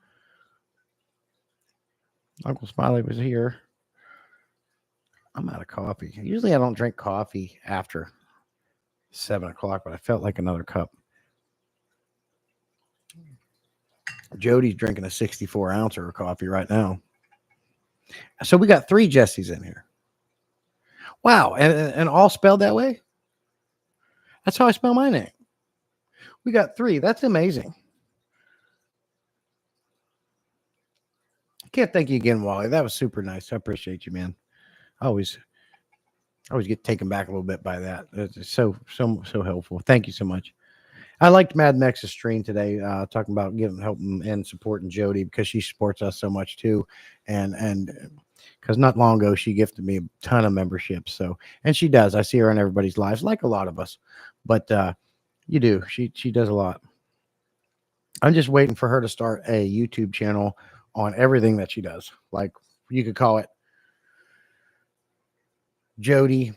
Speaker 2: Uncle Smiley was here. I'm out of coffee. Usually I don't drink coffee after 7 o'clock, but I felt like another cup. Jody's drinking a 64 ouncer of coffee right now. So we got 3 Jessies in here. Wow. And all spelled that way? That's how I spell my name. We got 3. That's amazing. I can't thank you again, Wally. That was super nice. I appreciate you, man. I always get taken back a little bit by that. It's so helpful. Thank you so much. I liked Mad Max's stream today, talking about helping and supporting Jody because she supports us so much too, and because not long ago she gifted me a ton of memberships. So, and she does. I see her in everybody's lives, like a lot of us. But you do. She does a lot. I'm just waiting for her to start a YouTube channel on everything that she does. Like you could call it Jody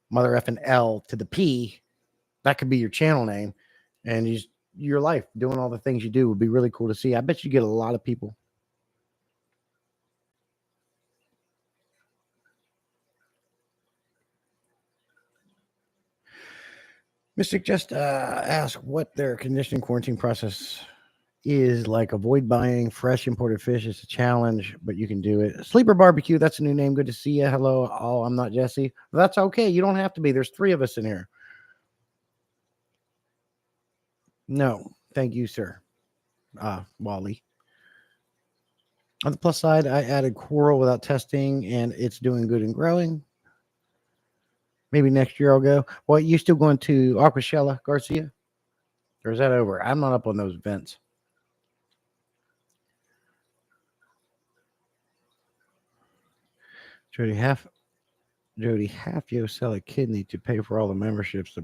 Speaker 2: Mother effing L to the P. That could be your channel name, and your life doing all the things you do would be really cool to see. I bet you get a lot of people. Mystic just asked what their conditioning quarantine process is like. Avoid buying fresh imported fish. It's a challenge, but you can do it. Sleeper Barbecue, that's a new name. Good to see you. Hello. Oh, I'm not Jesse. That's okay. You don't have to be. There's 3 of us in here. No, thank you, sir. Wally. On the plus side, I added coral without testing, and it's doing good and growing. Maybe next year I'll go. Well, you still going to Aquashella, Garcia? Or is that over? I'm not up on those events. Jody, half you sell a kidney to pay for all the memberships that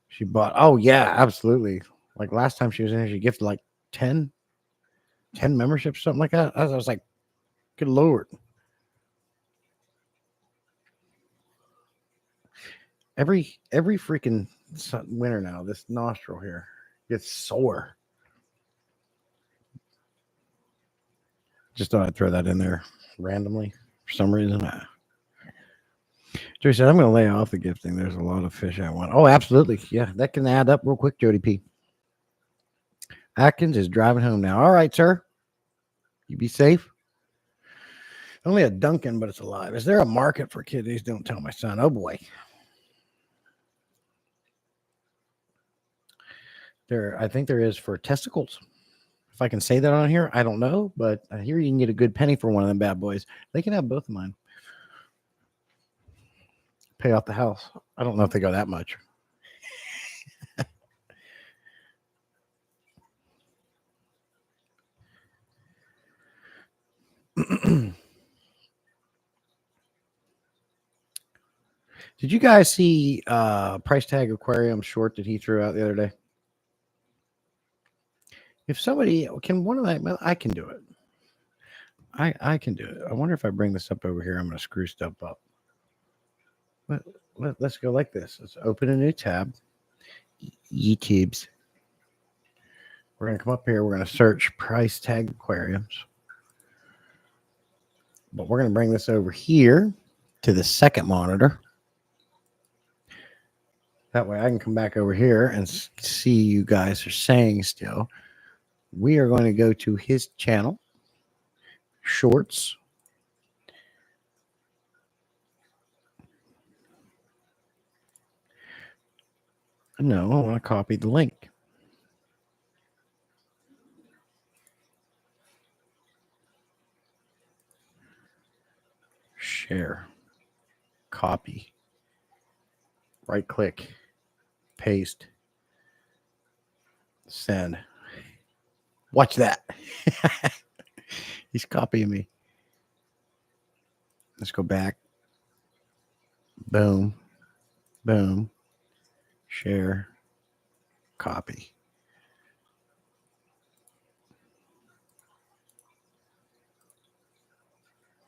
Speaker 2: she bought. Oh, yeah, absolutely. Like last time she was in here, she gifted like 10 memberships, something like that. I was like, good Lord. Every freaking winter now, this nostril here gets sore. Just thought I'd throw that in there randomly for some reason. Jody said, I'm going to lay off the gifting. There's a lot of fish I want. Oh, absolutely. Yeah, that can add up real quick, Jody P. Atkins is driving home now. All right, sir. You be safe. Only a Duncan, but it's alive. Is there a market for kidneys? Don't tell my son. Oh, boy. I think there is for testicles. If I can say that on here, I don't know, but I hear you can get a good penny for one of them bad boys. They can have both of mine. Pay off the house. I don't know if they go that much. Did you guys see price tag aquarium short that he threw out the other day? If somebody can, one of that, I can do it. I can do it. I wonder if I bring this up over here, I'm going to screw stuff up. Let's go like this. Let's open a new tab. YouTubes. We're going to come up here. We're going to search price tag aquariums. But we're going to bring this over here to the second monitor. That way I can come back over here and see you guys are saying still. We are going to go to his channel. Shorts. No, I want to copy the link. Share. Copy. Right click. Paste. Send. Watch that. He's copying me. Let's go back. Boom. Boom. Share. Copy.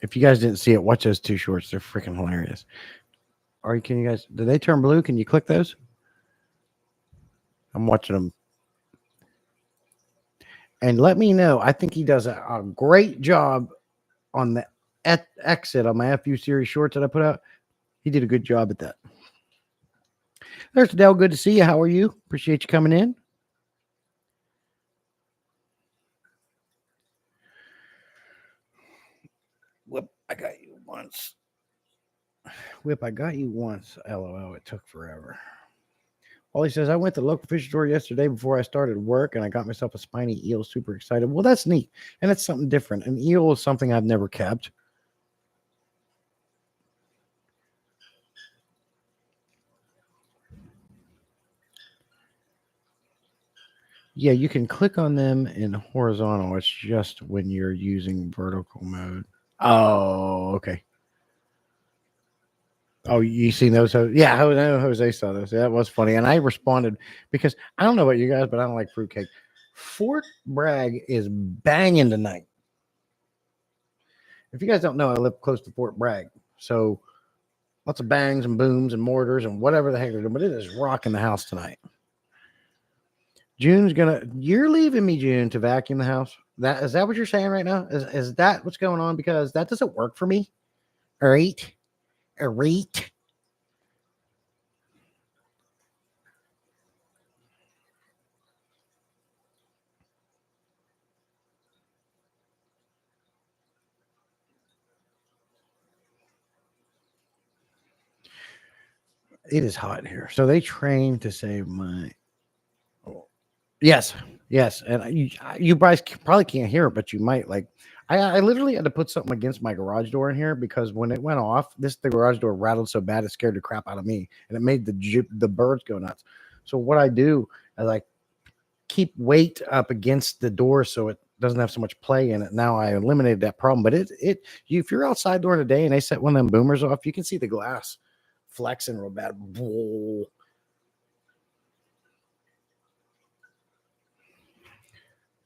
Speaker 2: If you guys didn't see it, watch those 2 shorts. They're freaking hilarious. Can you guys, do they turn blue? Can you click those? I'm watching them. And let me know. I think he does a great job on the exit on my FU series shorts that I put out. He did a good job at that. There's Dell. Good to see you. How are you? Appreciate you coming in. Whip, I got you once. Whip, I got you once. LOL, it took forever. Wally says, I went to the local fish store yesterday before I started work, and I got myself a spiny eel. Super excited. Well, that's neat. And it's something different. An eel is something I've never kept. Yeah, you can click on them in horizontal. It's just when you're using vertical mode. Oh, okay. Oh, you seen those? Yeah, I know Jose saw those. That was funny, and I responded because I don't know about you guys, but I don't like fruitcake. Fort Bragg is banging tonight. If you guys don't know, I live close to Fort Bragg, so lots of bangs and booms and mortars and whatever the heck they're doing. But it is rocking the house tonight. June's gonna. You're leaving me, June, to vacuum the house. That is that what you're saying right now? Is that what's going on? Because that doesn't work for me. All right, all right. It is hot here, so they train to save my. Yes, yes, and you guys probably can't hear it, but you might like. I literally had to put something against my garage door in here because when it went off, the garage door rattled so bad it scared the crap out of me, and it made the birds go nuts. So what I do is I keep weight up against the door so it doesn't have so much play in it. Now I eliminated that problem, but if you're outside during the day and they set one of them boomers off, you can see the glass flexing real bad.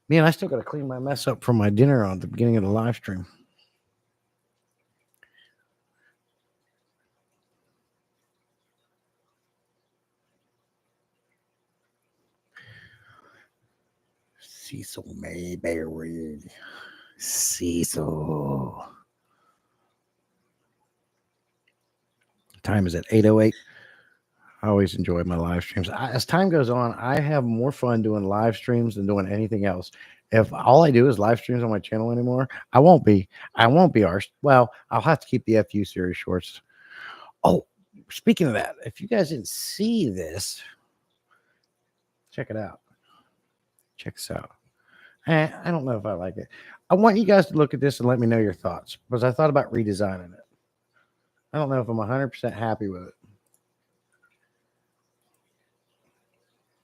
Speaker 2: Man, I still got to clean my mess up from my dinner on the beginning of the live stream. Cecil Mayberry. Cecil. Time is at 8:08. I always enjoy my live streams. As time goes on, I have more fun doing live streams than doing anything else. If all I do is live streams on my channel anymore, I won't be arsed. Well, I'll have to keep the FU series shorts. Oh, speaking of that, if you guys didn't see this, check it out. Check this out. I don't know if I like it. I want you guys to look at this and let me know your thoughts because I thought about redesigning it. I don't know if I'm 100% happy with it.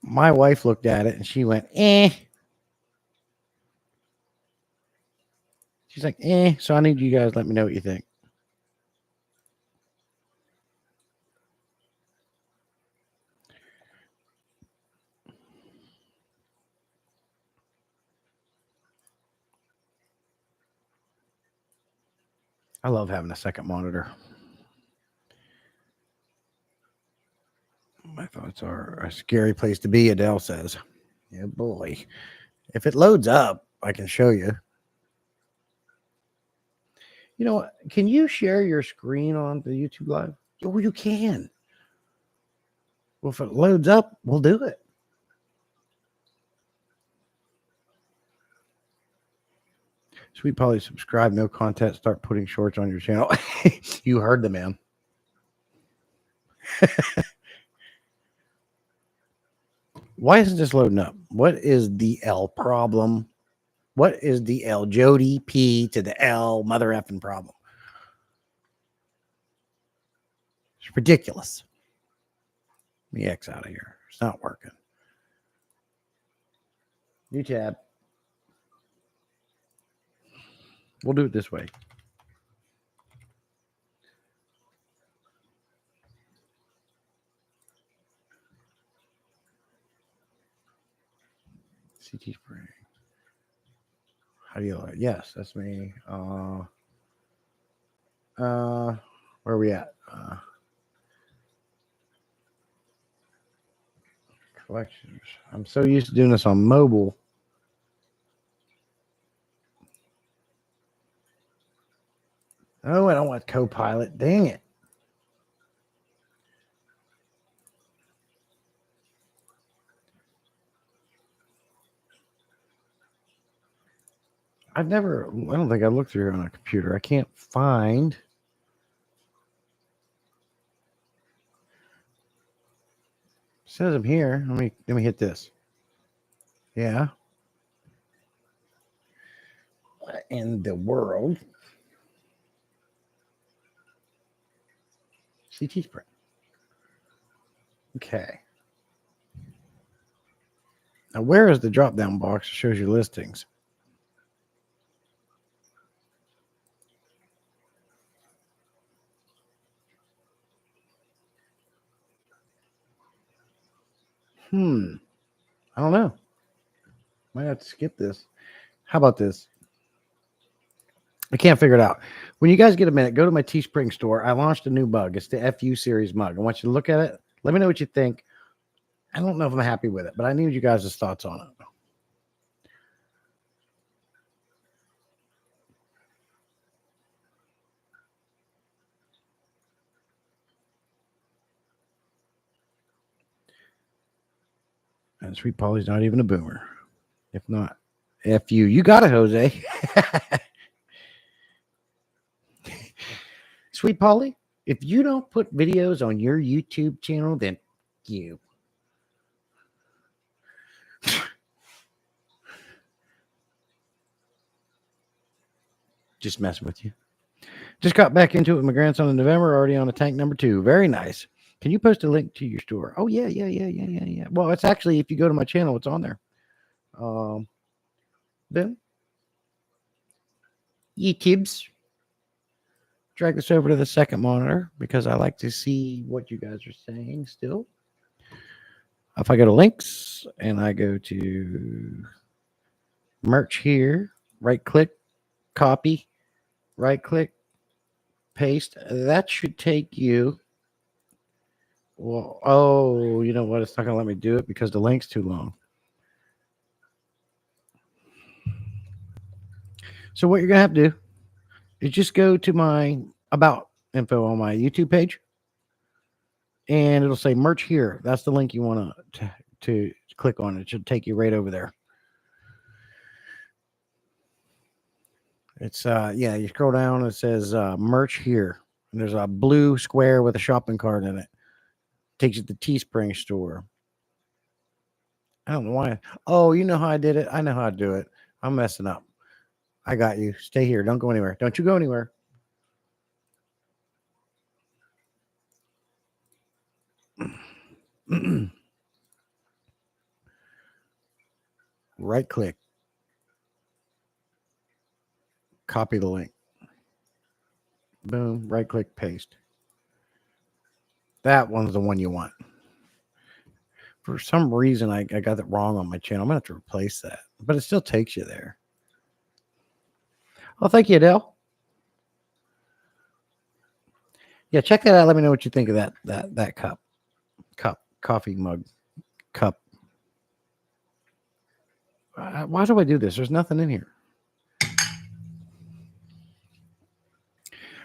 Speaker 2: My wife looked at it and she went, eh. She's like, eh. So I need you guys to let me know what you think. I love having a second monitor. My thoughts are a scary place to be, Adele says. Yeah, boy. If it loads up, I can show you. You know what? Can you share your screen on the YouTube Live? Oh, you can. Well, if it loads up, we'll do it. Sweet Polly, subscribe, no content, start putting shorts on your channel. You heard the man. Why isn't this loading up? What is the L problem? What is the L Jody P to the L mother effing problem? It's ridiculous. Let me X out of here. It's not working. New tab. We'll do it this way. CT Spring. How do you like? Yes, that's me. Where are we at? Collections. I'm so used to doing this on mobile. Oh, I don't want Copilot. Dang it. I don't think I looked through on a computer. I can't find. It says I'm here. Let me hit this. Yeah. What in the world? CT Spring. Okay. Now, where is the drop down box that shows your listings? I don't know. Might have to skip this. How about this? I can't figure it out. When you guys get a minute, go to my Teespring store. I launched a new mug. It's the FU series mug. I want you to look at it. Let me know what you think. I don't know if I'm happy with it, but I need you guys' thoughts on it. And Sweet Polly's not even a boomer. If not, FU. You got it, Jose. Sweet Polly, if you don't put videos on your YouTube channel, then you. Just messing with you. Just got back into it with my grandson in November, already on a tank number 2. Very nice. Can you post a link to your store? Oh, yeah. Well, it's actually, if you go to my channel, it's on there. Then YouTube's. Drag this over to the second monitor because I like to see what you guys are saying still. If I go to links and I go to merch here, right click, copy, right click, paste. That should take you. Well, oh, you know what? It's not going to let me do it because the link's too long. So what you're going to have to do is just go to my about info on my YouTube page, and it'll say merch here. That's the link you want to click on. It should take you right over there. It's yeah, you scroll down, it says merch here. And there's a blue square with a shopping cart in it. Takes you to the Teespring store. I don't know why. Oh, you know how I did it? I know how to do it. I'm messing up. I got you. Stay here. Don't go anywhere. Don't you go anywhere. Right click. Copy the link. Boom. Right click, paste. That one's the one you want. For some reason, I got it wrong on my channel. I'm going to have to replace that. But it still takes you there. Oh, thank you, Adele. Yeah, check that out. Let me know what you think of that cup, coffee mug, cup. Why do I do this? There's nothing in here.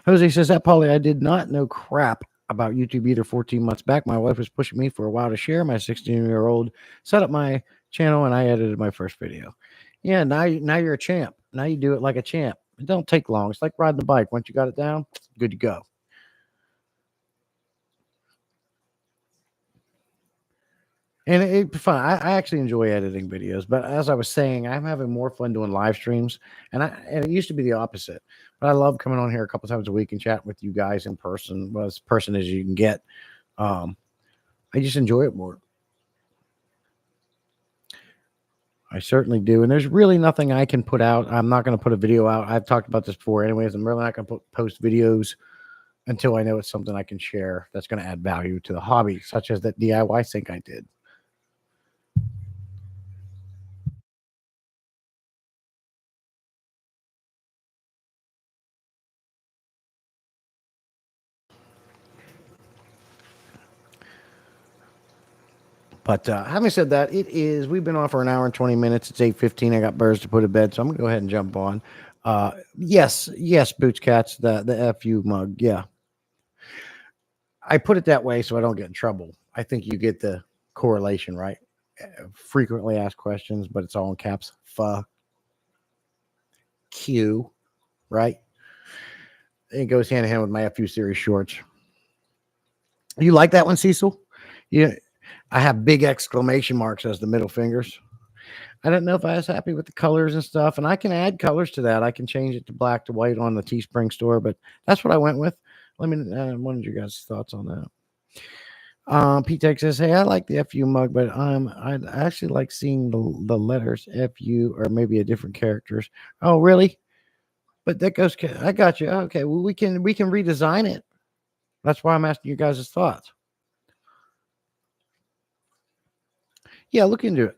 Speaker 2: Jose says that, Polly, I did not know crap about YouTube either 14 months back. My wife was pushing me for a while to share. My 16-year-old set up my channel, and I edited my first video. Yeah, now you're a champ. Now you do it like a champ. It don't take long. It's like riding the bike. Once you got it down, good to go. And it's fun. I actually enjoy editing videos, but as I was saying, I'm having more fun doing live streams. And it used to be the opposite. But I love coming on here a couple times a week and chat with you guys in person, well, as person as you can get. I just enjoy it more. I certainly do. And there's really nothing I can put out. I'm not going to put a video out. I've talked about this before anyways. I'm really not going to post videos until I know it's something I can share that's going to add value to the hobby, such as that DIY sink I did. But having said that, we've been on for an hour and 20 minutes. It's 8:15. I got birds to put to bed, so I'm going to go ahead and jump on. Yes, Boots Cats, the FU mug. Yeah. I put it that way so I don't get in trouble. I think you get the correlation, right? Frequently asked questions, but it's all in caps. Q, right? It goes hand in hand with my FU series shorts. You like that one, Cecil? Yeah. I have big exclamation marks as the middle fingers. I don't know if I was happy with the colors and stuff, and I can add colors to that. I can change it to black to white on the Teespring store, but that's what I went with. Let me what your guys' thoughts on that? Pete Tech says, "Hey, I like the FU mug, but I'd actually like seeing the letters FU or maybe a different characters." Oh, really? But that goes. I got you. Okay, well we can redesign it. That's why I'm asking you guys' thoughts. Yeah, look into it.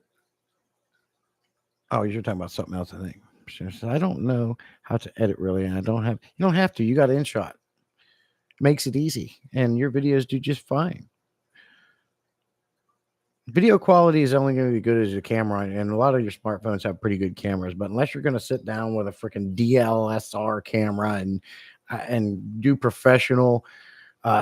Speaker 2: Oh, you're talking about something else, I think. She said, I don't know how to edit really, and I don't have. You don't have to. You got InShot. Makes it easy, and your videos do just fine. Video quality is only going to be good as your camera, and a lot of your smartphones have pretty good cameras. But unless you're going to sit down with a freaking DLSR camera and do professional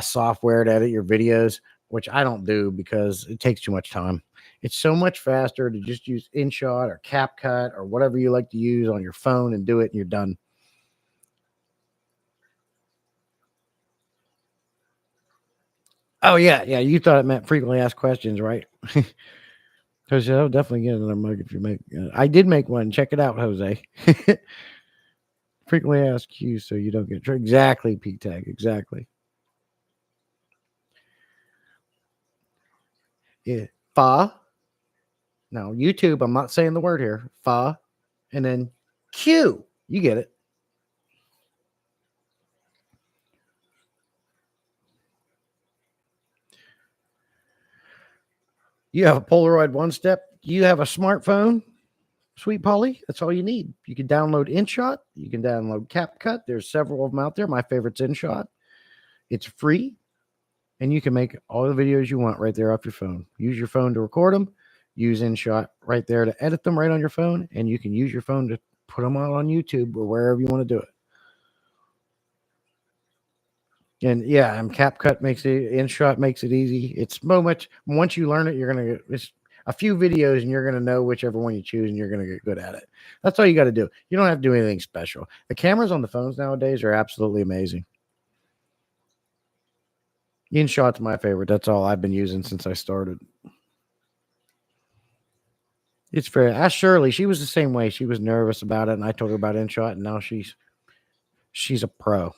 Speaker 2: software to edit your videos, which I don't do because it takes too much time. It's so much faster to just use InShot or CapCut or whatever you like to use on your phone and do it, and you're done. Oh yeah, yeah. You thought it meant frequently asked questions, right? Because I'll definitely get another mug if you make. I did make one. Check it out, Jose. Frequently asked you so you don't get exactly P tag exactly. Yeah, fa. Now YouTube. I'm not saying the word here. Fa, and then Q. You get it. You have a Polaroid one step. You have a smartphone. Sweet Polly, that's all you need. You can download InShot. You can download CapCut. There's several of them out there. My favorite's InShot. It's free, and you can make all the videos you want right there off your phone. Use your phone to record them. Use InShot right there to edit them right on your phone, and you can use your phone to put them out on YouTube or wherever you want to do it. And yeah, and CapCut makes it, InShot makes it easy. It's so much. Once you learn it, you're gonna get it's a few videos, and you're gonna know whichever one you choose, and you're gonna get good at it. That's all you got to do. You don't have to do anything special. The cameras on the phones nowadays are absolutely amazing. InShot's my favorite. That's all I've been using since I started. It's fair. Ask Shirley. She was the same way. She was nervous about it, and I told her about InShot, and now she's a pro.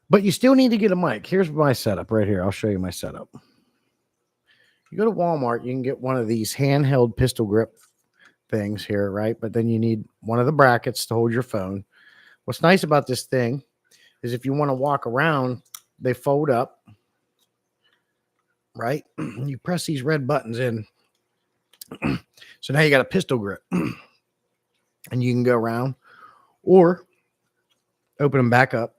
Speaker 2: But you still need to get a mic. Here's my setup right here. I'll show you my setup. You go to Walmart, you can get one of these handheld pistol grip things here, right? But then you need one of the brackets to hold your phone. What's nice about this thing is if you want to walk around, they fold up, right? You press these red buttons in. So now you got a pistol grip and you can go around or open them back up,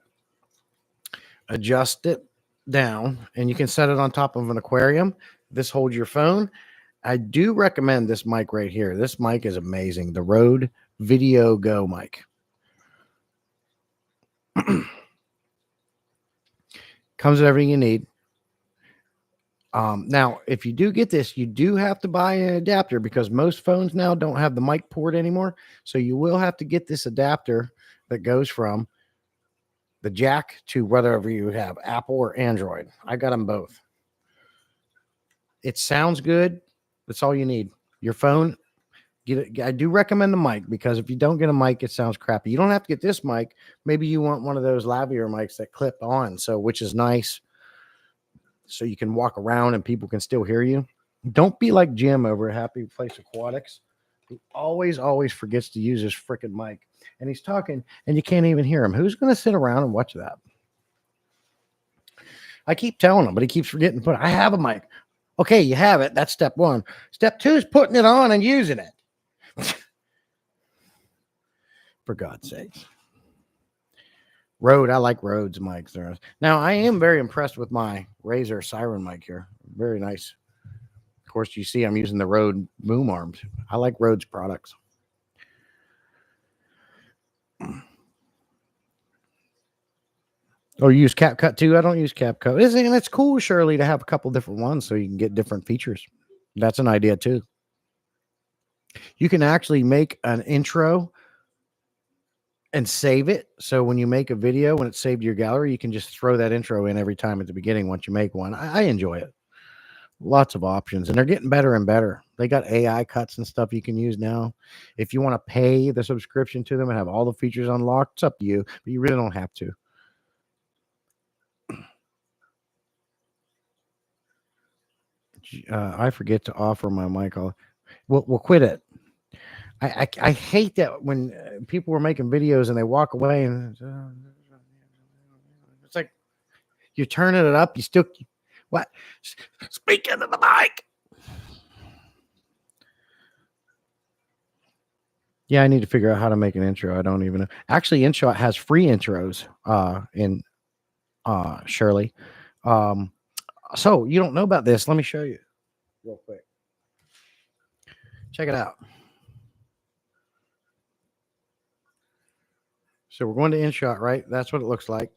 Speaker 2: adjust it down, and you can set it on top of an aquarium. This holds your phone. I do recommend this mic right here. This mic is amazing. The Rode Video Go mic. Comes with everything you need. Now, if you do get this, you do have to buy an adapter because most phones now don't have the mic port anymore. So you will have to get this adapter that goes from the jack to whatever you have, Apple or Android. I got them both. It sounds good. That's all you need. Your phone, get it. I do recommend the mic because if you don't get a mic, it sounds crappy. You don't have to get this mic. Maybe you want one of those lavalier mics that clip on, which is nice. So you can walk around and people can still hear you. Don't be like Jim over at Happy Place Aquatics. He always forgets to use his freaking mic. And he's talking and you can't even hear him. Who's going to sit around and watch that? I keep telling him, but he keeps forgetting to put it. I have a mic. Okay, you have it. That's step one. Step two is putting it on and using it. For God's sakes. Rode, I like Rode's mics. Now, I am very impressed with my Razer Siren mic here. Very nice. Of course, you see I'm using the Rode boom arms. I like Rode's products. Oh, you use CapCut too? I don't use CapCut. And it's cool, Shirley, to have a couple different ones so you can get different features. That's an idea too. You can actually make an intro and save it. So when you make a video, when it's saved to your gallery, you can just throw that intro in every time at the beginning once you make one. I enjoy it. Lots of options, and they're getting better and better. They got AI cuts and stuff you can use now. If you want to pay the subscription to them and have all the features unlocked, it's up to you, but you really don't have to. I forget to offer my mic. We'll quit it. I hate that when people were making videos and they walk away and it's like you're turning it up. What? Speak into the mic. Yeah, I need to figure out how to make an intro. I don't even know. Actually, InShot has free intros in Shirley. So you don't know about this. Let me show you real quick. Check it out. So we're going to InShot, right? That's what it looks like.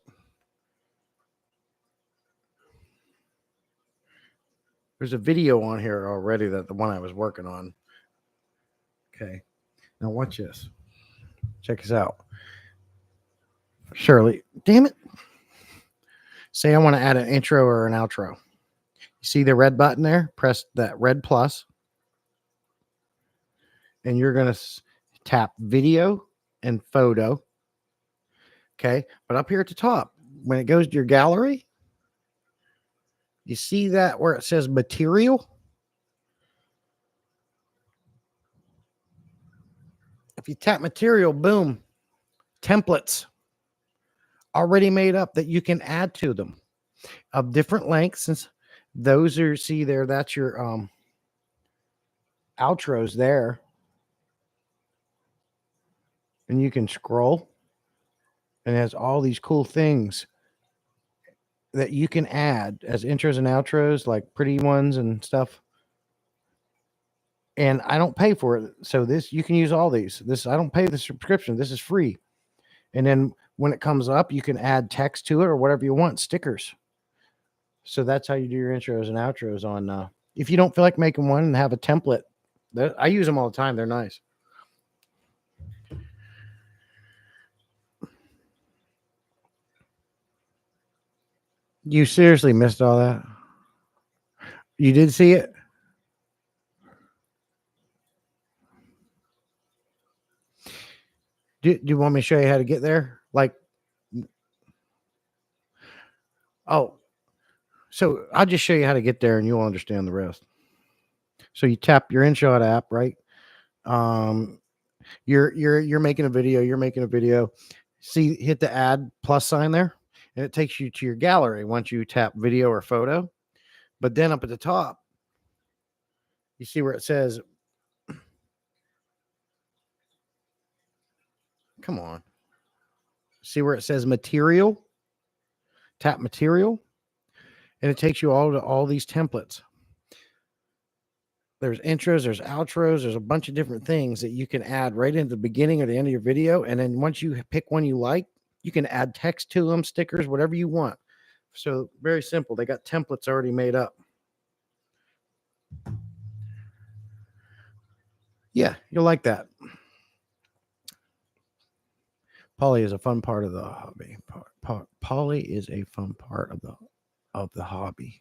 Speaker 2: There's a video on here already, that the one I was working on. Okay. Now watch this. Check this out. Shirley, damn it. Say I want to add an intro or an outro. You see the red button there? Press that red plus. And you're going to tap video and photo. Okay. But up here at the top, when it goes to your gallery, you see that where it says material? If you tap material, boom, templates already made up that you can add to them of different lengths. Since those are, see there, that's your outros there. And you can scroll, and it has all these cool things that you can add as intros and outros, like pretty ones and stuff. And I don't pay for it. So this, you can use all these. This, I don't pay the subscription. This is free. And then when it comes up, you can add text to it or whatever you want, stickers. So that's how you do your intros and outros on, if you don't feel like making one and have a template, I use them all the time. They're nice. You seriously missed all that? You did see it? Do you want me to show you how to get there? Like, oh, so I'll just show you how to get there and you'll understand the rest. So you tap your InShot app, right? You're making a video. See, hit the add plus sign there, and it takes you to your gallery once you tap video or photo. But then up at the top, you see where it says, come on. See where it says material? Tap material, and it takes you all to all these templates. There's intros, there's outros, there's a bunch of different things that you can add right into the beginning or the end of your video. And then once you pick one you like, you can add text to them, stickers, whatever you want. So very simple. They got templates already made up. Yeah, you'll like that. Poly is a fun part of the hobby. Poly is a fun part of the hobby.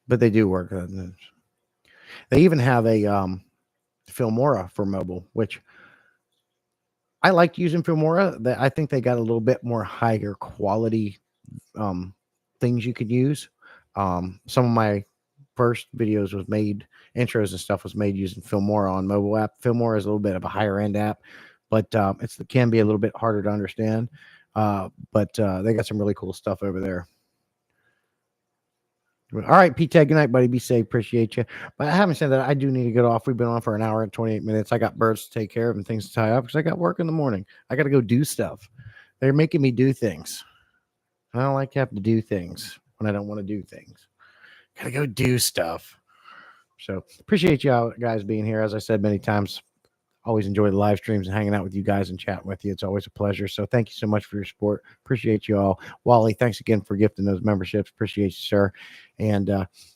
Speaker 2: But they do work. They even have a Filmora for mobile, which I liked using Filmora. I think they got a little bit more higher quality things you could use. Some of my first videos was made, intros and stuff was made using Filmora on mobile app. Filmora is a little bit of a higher end app, but it can be a little bit harder to understand. But they got some really cool stuff over there. All right, Pete, good night, buddy. Be safe. Appreciate you. But I haven't said that I do need to get off. We've been on for an hour and 28 minutes. I got birds to take care of and things to tie up because I got work in the morning. I got to go do stuff. They're making me do things. I don't like to have to do things when I don't want to do things. Got to go do stuff. So appreciate you guys being here. As I said many times, always enjoy the live streams and hanging out with you guys and chatting with you. It's always a pleasure. So thank you so much for your support. Appreciate you all. Wally, thanks again for gifting those memberships. Appreciate you, sir. And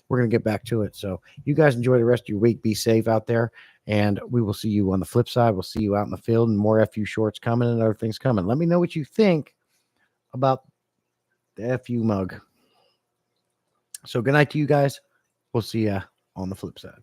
Speaker 2: we're going to get back to it. So you guys enjoy the rest of your week. Be safe out there. And we will see you on the flip side. We'll see you out in the field and more FU shorts coming and other things coming. Let me know what you think about the FU mug. So good night to you guys. We'll see you on the flip side.